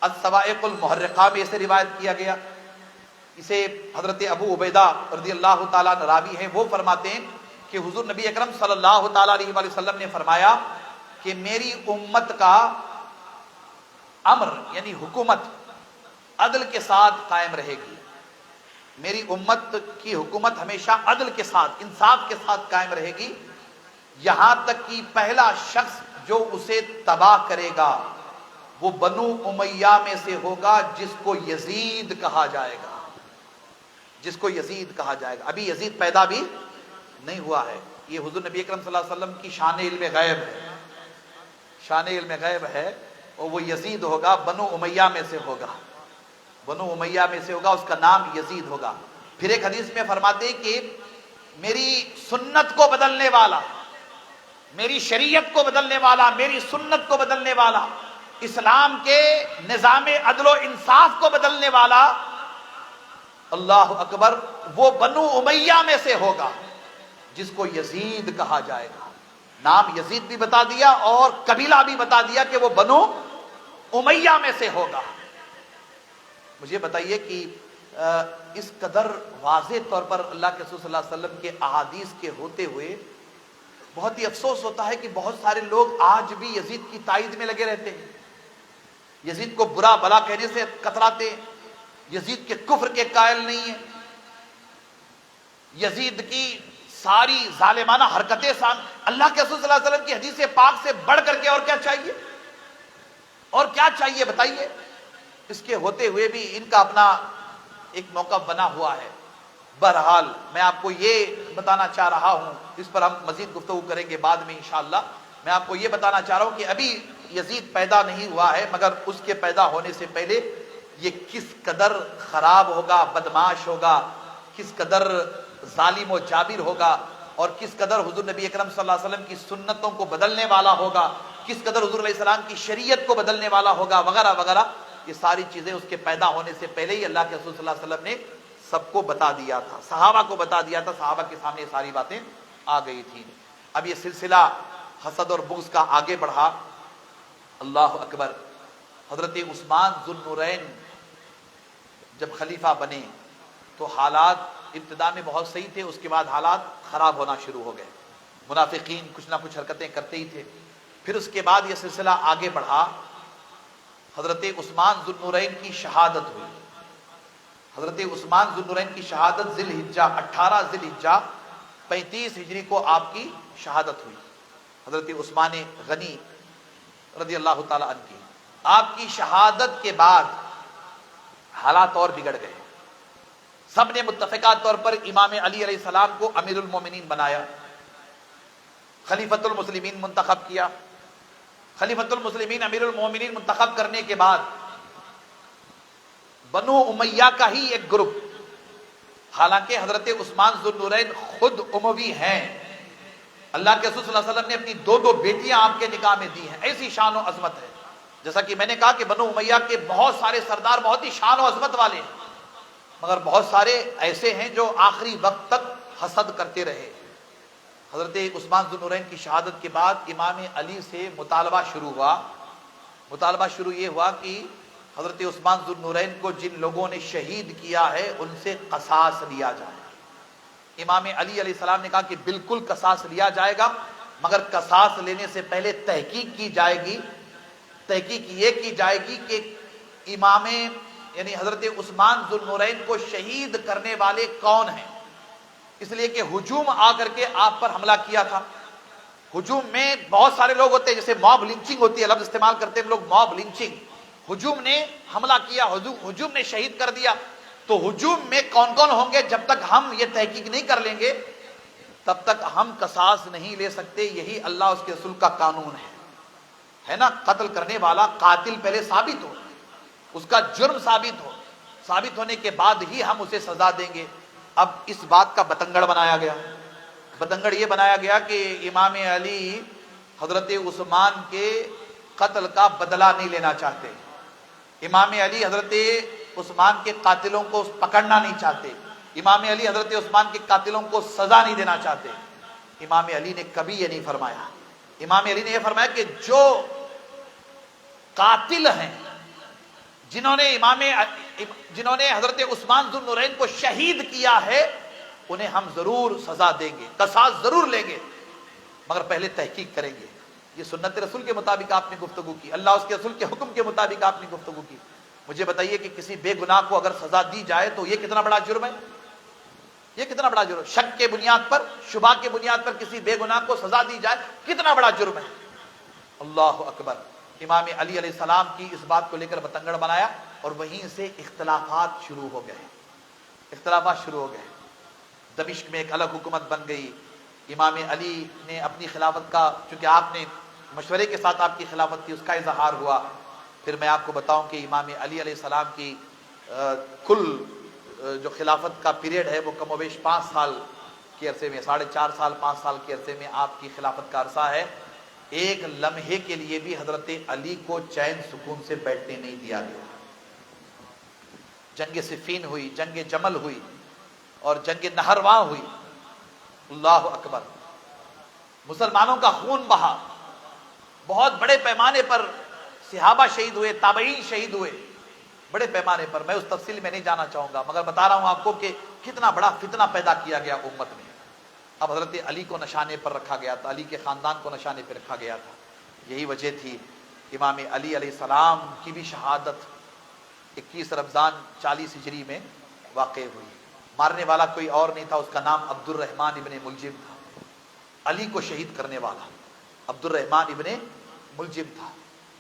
الصواعق المحرقہ میں اسے روایت کیا گیا۔ اسے حضرت ابو عبیدہ رضی اللہ تعالیٰ عنہ راوی ہیں، وہ فرماتے ہیں کہ حضور نبی اکرم صلی اللہ تعالیٰ علیہ وآلہ وسلم نے فرمایا کہ میری امت کا امر یعنی حکومت عدل کے ساتھ قائم رہے گی، میری امت کی حکومت ہمیشہ عدل کے ساتھ، انصاف کے ساتھ قائم رہے گی، یہاں تک کہ پہلا شخص جو اسے تباہ کرے گا وہ بنو امیہ میں سے ہوگا جس کو یزید کہا جائے گا، جس کو یزید کہا جائے گا۔ ابھی یزید پیدا بھی نہیں ہوا ہے، یہ حضور نبی اکرم صلی اللہ علیہ وسلم کی شان علم غیب ہے، شان علم غیب ہے، اور وہ یزید ہوگا، بنو امیہ میں سے ہوگا، بنو امیہ میں سے ہوگا، اس کا نام یزید ہوگا۔ پھر ایک حدیث میں فرماتے ہیں کہ میری سنت کو بدلنے والا، میری شریعت کو بدلنے والا، میری سنت کو بدلنے والا، اسلام کے نظام عدل و انصاف کو بدلنے والا، اللہ اکبر، وہ بنو امیہ میں سے ہوگا جس کو یزید کہا جائے گا۔ نام یزید بھی بتا دیا اور قبیلہ بھی بتا دیا کہ وہ بنو امیہ میں سے ہوگا۔ مجھے بتائیے کہ اس قدر واضح طور پر اللہ کے رسول صلی اللہ علیہ وسلم کے احادیث کے ہوتے ہوئے بہت ہی افسوس ہوتا ہے کہ بہت سارے لوگ آج بھی یزید کی تائید میں لگے رہتے ہیں، یزید کو برا بلا کہنے سے کتراتے ہیں، یزید کے کفر کے قائل نہیں ہیں، یزید کی ساری ظالمانہ حرکتیں اللہ کے رسول صلی اللہ علیہ وسلم کی حدیث پاک سے بڑھ کر کے اور کیا چاہیے، اور کیا چاہیے بتائیے۔ اس کے ہوتے ہوئے بھی ان کا اپنا ایک موقع بنا ہوا ہے۔ بہرحال میں آپ کو یہ بتانا چاہ رہا ہوں، اس پر ہم مزید گفتگو کریں گے بعد میں انشاءاللہ۔ میں آپ کو یہ بتانا چاہ رہا ہوں کہ ابھی یزید پیدا نہیں ہوا ہے، مگر اس کے پیدا ہونے سے پہلے یہ کس قدر خراب ہوگا، بدمعاش ہوگا، کس قدر ظالم و جابر ہوگا، اور کس قدر حضور نبی اکرم صلی اللہ علیہ وسلم کی سنتوں کو بدلنے والا ہوگا، کس قدر حضور علیہ السلام کی شریعت کو بدلنے والا ہوگا، وغیرہ وغیرہ۔ یہ ساری چیزیں اس کے پیدا ہونے سے پہلے ہی اللہ کے رسول صلی اللہ علیہ وسلم نے سب کو بتا دیا تھا، صحابہ کو بتا دیا تھا، صحابہ کے سامنے یہ ساری باتیں آ گئی تھیں۔ اب یہ سلسلہ حسد اور بغض کا آگے بڑھا، اللہ اکبر۔ حضرت عثمان ذو النورین جب خلیفہ بنے تو حالات ابتدا میں بہت صحیح تھے، اس کے بعد حالات خراب ہونا شروع ہو گئے، منافقین کچھ نہ کچھ حرکتیں کرتے ہی تھے۔ پھر اس کے بعد یہ سلسلہ آگے بڑھا، حضرت عثمان ذو النورین کی شہادت ہوئی. حضرت عثمان ذو النورین کی شہادت ذی الحجہ 18 ذی الحجہ 35 ہجری کو آپ کی شہادت ہوئی. حضرت عثمان غنی رضی اللہ تعالی عنہ کی آپ کی شہادت کے بعد حالات اور بگڑ گئے. سب نے متفقہ طور پر امام علی علیہ السلام کو امیر المومنین بنایا، خلیفۃ المسلمین منتخب کیا. خلیفۃ المسلمین امیر المومنین منتخب کرنے کے بعد بنو امیہ کا ہی ایک گروپ، حالانکہ حضرت عثمان ذو النورین خود اموی ہیں، اللہ کے رسول صلی اللہ علیہ وسلم نے اپنی دو بیٹیاں آپ کے نکاح میں دی ہیں، ایسی شان و عظمت ہے. جیسا کہ میں نے کہا کہ بنو امیہ کے بہت سارے سردار بہت ہی شان و عظمت والے ہیں، مگر بہت سارے ایسے ہیں جو آخری وقت تک حسد کرتے رہے. حضرت عثمان ذو النورین کی شہادت کے بعد امام علی سے مطالبہ شروع ہوا. مطالبہ شروع یہ ہوا کہ حضرت عثمان ذو النورین کو جن لوگوں نے شہید کیا ہے ان سے قصاص لیا جائے. امام علی علیہ السلام نے کہا کہ بالکل قصاص لیا جائے گا، مگر قصاص لینے سے پہلے تحقیق کی جائے گی. تحقیق یہ کی جائے گی کہ امام یعنی حضرت عثمان ذو النورین کو شہید کرنے والے کون ہیں، اس لیے کہ ہجوم آ کر کے آپ پر حملہ کیا تھا. ہجوم میں بہت سارے لوگ ہوتے ہیں، جیسے موب لنچنگ ہوتی ہے، لفظ استعمال کرتے ہیں لوگ موب لنچنگ. ہجوم نے حملہ کیا، ہجوم نے شہید کر دیا. تو ہجوم میں کون کون ہوں گے، جب تک ہم یہ تحقیق نہیں کر لیں گے تب تک ہم قصاص نہیں لے سکتے. یہی اللہ اس کے رسول کا قانون ہے نا. قتل کرنے والا قاتل پہلے ثابت ہو، اس کا جرم ثابت ہونے کے بعد ہی ہم اسے سزا دیں گے. اب اس بات کا بتنگڑ بنایا گیا. بتنگڑ یہ بنایا گیا کہ امام علی حضرت عثمان کے قتل کا بدلہ نہیں لینا چاہتے. امام علی حضرت عثمان کے قاتلوں کو پکڑنا نہیں چاہتے. امام علی حضرت عثمان کے قاتلوں کو سزا نہیں دینا چاہتے. امام علی نے کبھی یہ نہیں فرمایا. امام علی نے یہ فرمایا کہ جو قاتل ہیں، جنہوں نے حضرت عثمان ذو النورین کو شہید کیا ہے، انہیں ہم ضرور سزا دیں گے، قصاص ضرور لیں گے، مگر پہلے تحقیق کریں گے. یہ سنت رسول کے مطابق آپ نے گفتگو کی، اللہ اس کے رسول کے حکم کے مطابق آپ نے گفتگو کی. مجھے بتائیے کہ کسی بے گناہ کو اگر سزا دی جائے تو یہ کتنا بڑا جرم ہے. یہ کتنا بڑا جرم، شک کے بنیاد پر، شبہ کے بنیاد پر کسی بے گناہ کو سزا دی جائے، کتنا بڑا جرم ہے. اللہ اکبر. امام علی علیہ السلام کی اس بات کو لے کر بتنگڑ بنایا اور وہیں سے اختلافات شروع ہو گئے. دمشق میں ایک الگ حکومت بن گئی. امام علی نے اپنی خلافت کا، چونکہ آپ نے مشورے کے ساتھ آپ کی خلافت تھی، اس کا اظہار ہوا. پھر میں آپ کو بتاؤں کہ امام علی علیہ السلام کی کل جو خلافت کا پیریڈ ہے وہ کم و بیش 5 سال کے عرصے میں، 4.5 سال 5 سال کے عرصے میں آپ کی خلافت کا عرصہ ہے. ایک لمحے کے لیے بھی حضرت علی کو چین سکون سے بیٹھنے نہیں دیا گیا. جنگ صفین ہوئی، جنگ جمل ہوئی اور جنگ نہرواں ہوئی. اللہ اکبر. مسلمانوں کا خون بہا، بہت بڑے پیمانے پر صحابہ شہید ہوئے، تابعین شہید ہوئے بڑے پیمانے پر. میں اس تفصیل میں نہیں جانا چاہوں گا، مگر بتا رہا ہوں آپ کو کہ کتنا بڑا فتنہ پیدا کیا گیا امت میں. اب حضرت علی کو نشانے پر رکھا گیا تھا، علی کے خاندان کو نشانے پر رکھا گیا تھا. یہی وجہ تھی امام علی علیہ السلام کی بھی شہادت 21 رمضان 40 ہجری میں واقع ہوئی. مارنے والا کوئی اور نہیں تھا، اس کا نام عبد الرحمن ابن ملجم تھا. علی کو شہید کرنے والا عبد الرحمن ابن ملجم تھا.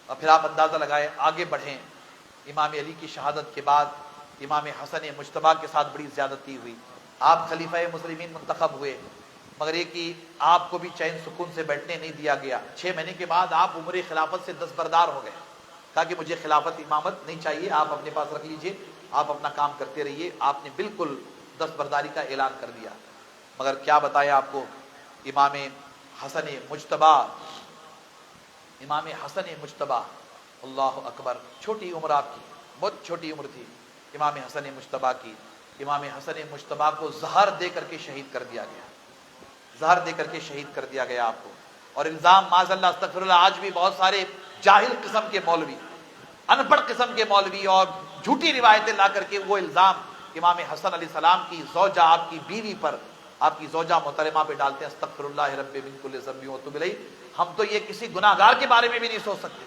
اور پھر آپ اندازہ لگائیں، آگے بڑھیں. امام علی کی شہادت کے بعد امام حسن مجتبیٰ کے ساتھ بڑی زیادتی ہوئی. آپ خلیفہ مسلمین منتخب ہوئے، مگر یہ کہ آپ کو بھی چین سکون سے بیٹھنے نہیں دیا گیا. 6 مہینے کے بعد آپ عمر خلافت سے دستبردار ہو گئے. کہا کہ مجھے خلافت امامت نہیں چاہیے، آپ اپنے پاس رکھ لیجئے، آپ اپنا کام کرتے رہیے. آپ نے بالکل دستبرداری کا اعلان کر دیا. مگر کیا بتایا آپ کو، امام حسن مجتبیٰ اللہ اکبر. چھوٹی عمر آپ کی، بہت چھوٹی عمر تھی امام حسن مجتبیٰ کی. امام حسن مجتبیٰ کو زہر دے کر کے شہید کر دیا گیا. زہر دے کر کے شہید کر دیا گیا آپ کو. اور الزام معاذ اللہ استغفر اللہ، آج بھی بہت سارے جاہل قسم کے مولوی، ان پڑھ قسم کے مولوی اور جھوٹی روایتیں لا کر کے وہ الزام امام حسن علیہ السلام کی زوجہ، آپ کی بیوی پر، آپ کی زوجہ محترمہ پہ ڈالتے ہیں. استغفر اللہ رب من کل ذنب واتوب الیہ. ہم تو یہ کسی گناہگار کے بارے میں بھی نہیں سوچ سکتے.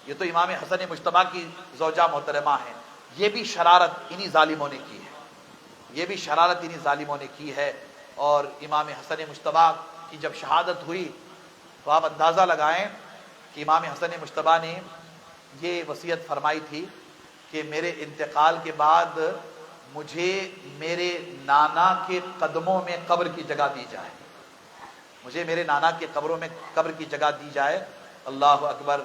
یہ تو امام حسن مجتبیٰ کی زوجہ محترمہ ہیں، یہ بھی شرارت انہی ظالموں نے کی ہے، یہ بھی شرارت انہی ظالموں نے کی ہے۔ اور امام حسن مجتبیٰ کی جب شہادت ہوئی تو آپ اندازہ لگائیں کہ امام حسن مجتبیٰ نے یہ وصیت فرمائی تھی کہ میرے انتقال کے بعد مجھے میرے نانا کے قدموں میں قبر کی جگہ دی جائے، مجھے میرے نانا کے قبروں میں قبر کی جگہ دی جائے۔ اللہ اکبر۔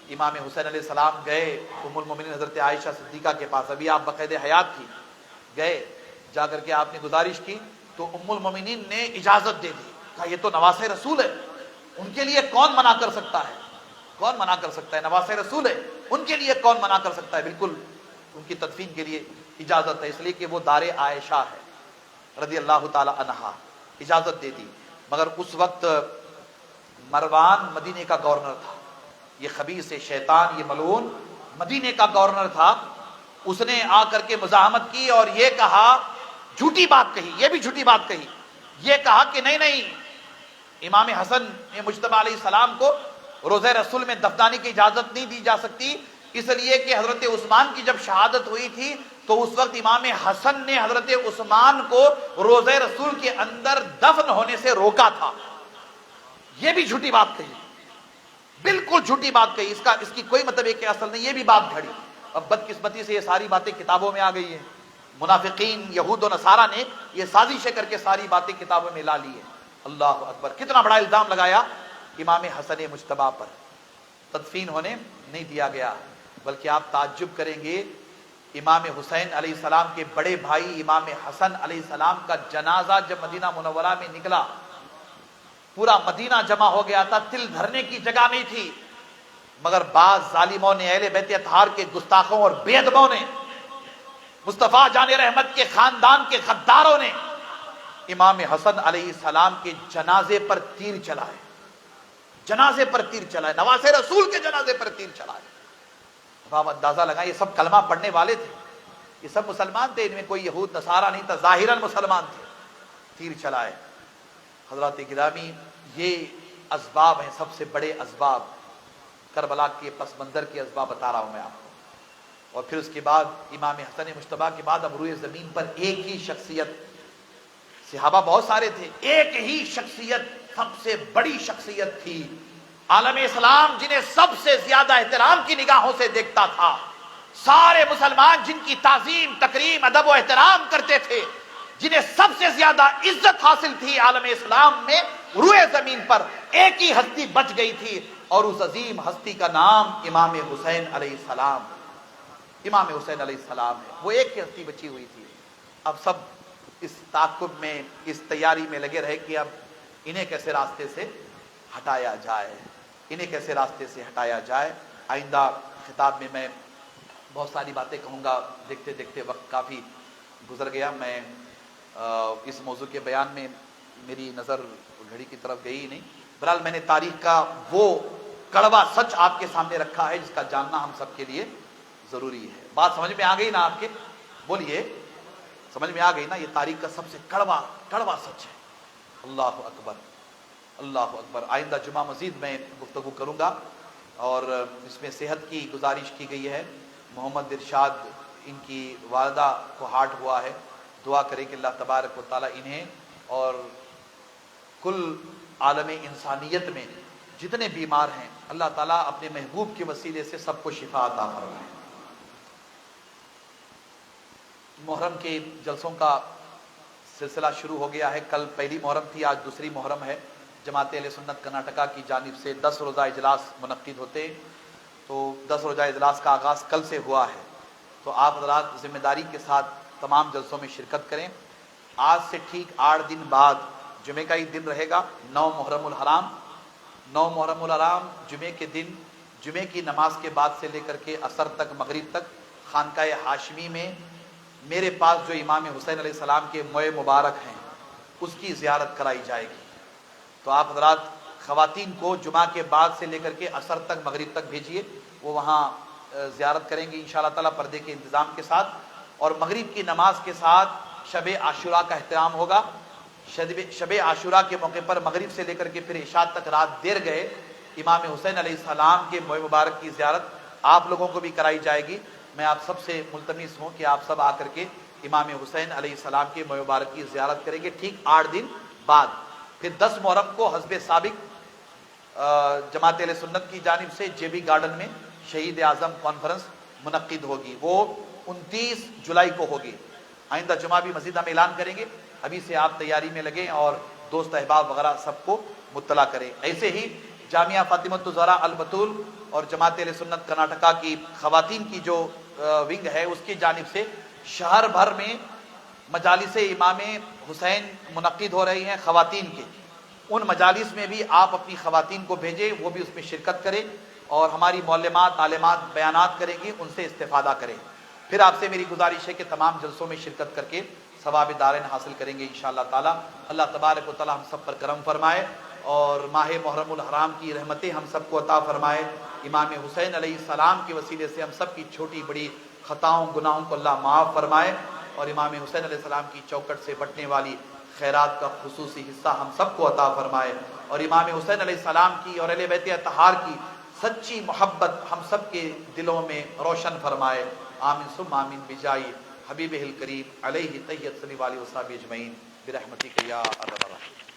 امام حسین علیہ السلام گئے ام المومنین حضرت عائشہ صدیقہ کے پاس، ابھی آپ بقید حیات تھی، گئے، جا کر کے آپ نے گزارش کی تو ام المومنین نے اجازت دے دی، کہا یہ تو نواسہ رسول ہے، ان کے لیے کون منع کر سکتا ہے، کون منع کر سکتا ہے، نواسہ رسول ہے، ان کے لیے کون منع کر سکتا ہے، بالکل ان کی تدفین کے لیے اجازت ہے، اس لیے کہ وہ دار عائشہ ہے رضی اللہ تعالی عنہا، اجازت دے دی۔ مگر اس وقت مروان مدینے کا گورنر تھا، یہ خبیث شیطان، یہ ملعون مدینے کا گورنر تھا، اس نے آ کر کے مزاحمت کی اور یہ کہا، جھوٹی بات کہی، یہ بھی جھوٹی بات کہی، یہ کہا کہ نہیں امام حسن مجتبیٰ علیہ السلام کو روضہ رسول میں دفنانے کی اجازت نہیں دی جا سکتی، اس لیے کہ حضرت عثمان کی جب شہادت ہوئی تھی تو اس وقت امام حسن نے حضرت عثمان کو روضہ رسول کے اندر دفن ہونے سے روکا تھا۔ یہ بھی جھوٹی بات کہی، بالکل جھوٹی بات کہی، اس کی کوئی مطلب ہے کہ اصل نہیں، یہ بھی بات گھڑی۔ اب بدقسمتی سے یہ ساری باتیں کتابوں میں آ گئی ہیں، منافقین یہود و نصارہ نے یہ سازشیں کر کے ساری باتیں کتابوں میں لا لی ہیں۔ اللہ اکبر، کتنا بڑا الزام لگایا امام حسن مجتبیٰ پر، تدفین ہونے نہیں دیا گیا۔ بلکہ آپ تعجب کریں گے، امام حسین علیہ السلام کے بڑے بھائی امام حسن علیہ السلام کا جنازہ جب مدینہ منورہ میں نکلا، پورا مدینہ جمع ہو گیا تھا، تل دھرنے کی جگہ نہیں تھی، مگر بعض ظالموں نے، اہل بیت اطہار کے گستاخوں اور بے ادبوں نے، مصطفیٰ جان رحمت کے خاندان کے غداروں نے امام حسن علیہ السلام کے جنازے پر تیر چلائے، جنازے پر تیر چلائے، نواسہ رسول کے جنازے پر تیر چلائے۔ اب آپ اندازہ لگائیں، یہ سب کلمہ پڑھنے والے تھے، یہ سب مسلمان تھے، ان میں کوئی یہود نصارہ نہیں تھا، ظاہراً مسلمان تھے، تیر چلائے۔ حضرات گرامی، یہ اسباب ہیں، سب سے بڑے اسباب، کربلا کے پس منظر کے اسباب بتا رہا ہوں میں آپ کو۔ اور پھر اس کے بعد امام حسن مجتبیٰ کے بعد اب روئے زمین پر ایک ہی شخصیت، صحابہ بہت سارے تھے، ایک ہی شخصیت سب سے بڑی شخصیت تھی، عالم اسلام جنہیں سب سے زیادہ احترام کی نگاہوں سے دیکھتا تھا، سارے مسلمان جن کی تعظیم، تکریم، ادب و احترام کرتے تھے، جنہیں سب سے زیادہ عزت حاصل تھی عالم اسلام میں، روئے زمین پر ایک ہی ہستی بچ گئی تھی، اور اس عظیم ہستی کا نام امام حسین علیہ السلام، امام حسین علیہ السلام ہے۔ وہ ایک ہی ہستی بچی ہوئی تھی۔ اب سب اس تعاقب میں، اس تیاری میں لگے رہے کہ اب انہیں کیسے راستے سے ہٹایا جائے، انہیں کیسے راستے سے ہٹایا جائے۔ آئندہ خطاب میں میں بہت ساری باتیں کہوں گا، دیکھتے دیکھتے وقت کافی گزر گیا، میں اس موضوع کے بیان میں میری نظر گھڑی کی طرف گئی ہی نہیں۔ بہرحال میں نے تاریخ کا وہ کڑوا سچ آپ کے سامنے رکھا ہے جس کا جاننا ہم سب کے لیے ضروری ہے۔ بات سمجھ میں آ گئی نا آپ کے؟ بولیے، سمجھ میں آ گئی نا؟ یہ تاریخ کا سب سے کڑوا سچ ہے۔ اللہ اکبر، اللہ اکبر۔ آئندہ جمعہ مزید میں گفتگو کروں گا، اور اس میں صحت کی گزارش کی گئی ہے۔ محمد ارشاد، ان کی والدہ کو ہارٹ ہوا ہے، دعا کریں کہ اللہ تبارک و تعالی انہیں اور کل عالم انسانیت میں جتنے بیمار ہیں اللہ تعالیٰ اپنے محبوب کے وسیلے سے سب کو شفا عطا فرمائے۔ محرم کے جلسوں کا سلسلہ شروع ہو گیا ہے، کل پہلی محرم تھی، آج دوسری محرم ہے۔ جماعت اہل سنت کرناٹکا کی جانب سے 10 روزہ اجلاس منعقد ہوتے ہیں، تو 10 روزہ اجلاس کا آغاز کل سے ہوا ہے، تو آپ حضرات ذمہ داری کے ساتھ تمام جلسوں میں شرکت کریں۔ آج سے ٹھیک 8 دن بعد جمعے کا ہی دن رہے گا، 9 محرم الحرام۔ 9 محرم الحرام جمعے کے دن، جمعے کی نماز کے بعد سے لے کر کے عصر تک، مغرب تک، خانقاہ ہاشمی میں میرے پاس جو امام حسین علیہ السلام کے موئے مبارک ہیں اس کی زیارت کرائی جائے گی۔ تو آپ حضرات خواتین کو جمعہ کے بعد سے لے کر کے عصر تک، مغرب تک بھیجیے، وہ وہاں زیارت کریں گے انشاءاللہ تعالیٰ پردے کے انتظام کے ساتھ۔ اور مغرب کی نماز کے ساتھ شب عاشوراء کا اہتمام ہوگا۔ شب عاشوراء کے موقع پر مغرب سے لے کر کے پھر عشاء تک رات دیر گئے امام حسین علیہ السلام کے موئے مبارک کی زیارت آپ لوگوں کو بھی کرائی جائے گی۔ میں آپ سب سے ملتمس ہوں کہ آپ سب آ کر کے امام حسین علیہ السلام کے مبارک کی زیارت کریں گے ٹھیک 8 دن بعد۔ پھر 10 محرم کو حزب سابق جماعت اہل سنت کی جانب سے جے بی گارڈن میں شہید اعظم کانفرنس منعقد ہوگی، وہ 29 جولائی کو ہوگی۔ آئندہ جمعہ بھی مزید ہم اعلان کریں گے، ابھی سے آپ تیاری میں لگیں اور دوست احباب وغیرہ سب کو مطلع کریں۔ ایسے ہی جامعہ فاطمۃ الزہرا البتول اور جماعت اہل سنت کرناٹکا کی خواتین کی جو ونگ ہے اس کی جانب سے شہر بھر میں مجالس امام حسین منعقد ہو رہی ہیں خواتین کے، ان مجالس میں بھی آپ اپنی خواتین کو بھیجیں، وہ بھی اس میں شرکت کریں اور ہماری معلمات عالمات بیانات کریں گی، ان سے استفادہ کریں۔ پھر آپ سے میری گزارش ہے کہ تمام جلسوں میں شرکت کر کے ثواب دارین حاصل کریں گے انشاءاللہ تعالی۔ اللہ تبارک و تعالی ہم سب پر کرم فرمائے اور ماہ محرم الحرام کی رحمتیں ہم سب کو عطا فرمائے۔ امام حسین علیہ السلام کے وسیلے سے ہم سب کی چھوٹی بڑی خطاؤں گناہوں کو اللہ معاف فرمائے اور امام حسین علیہ السلام کی چوکٹ سے بٹنے والی خیرات کا خصوصی حصہ ہم سب کو عطا فرمائے اور امام حسین علیہ السلام کی اور اہل بیت اطہار کی سچی محبت ہم سب کے دلوں میں روشن فرمائے۔ آمین ثم آمین بجائی حبیبہ الکریم علیہ تحیت صلی اللہ علیہ وسلم اجمعین برحمتک یا ارحم الراحمین۔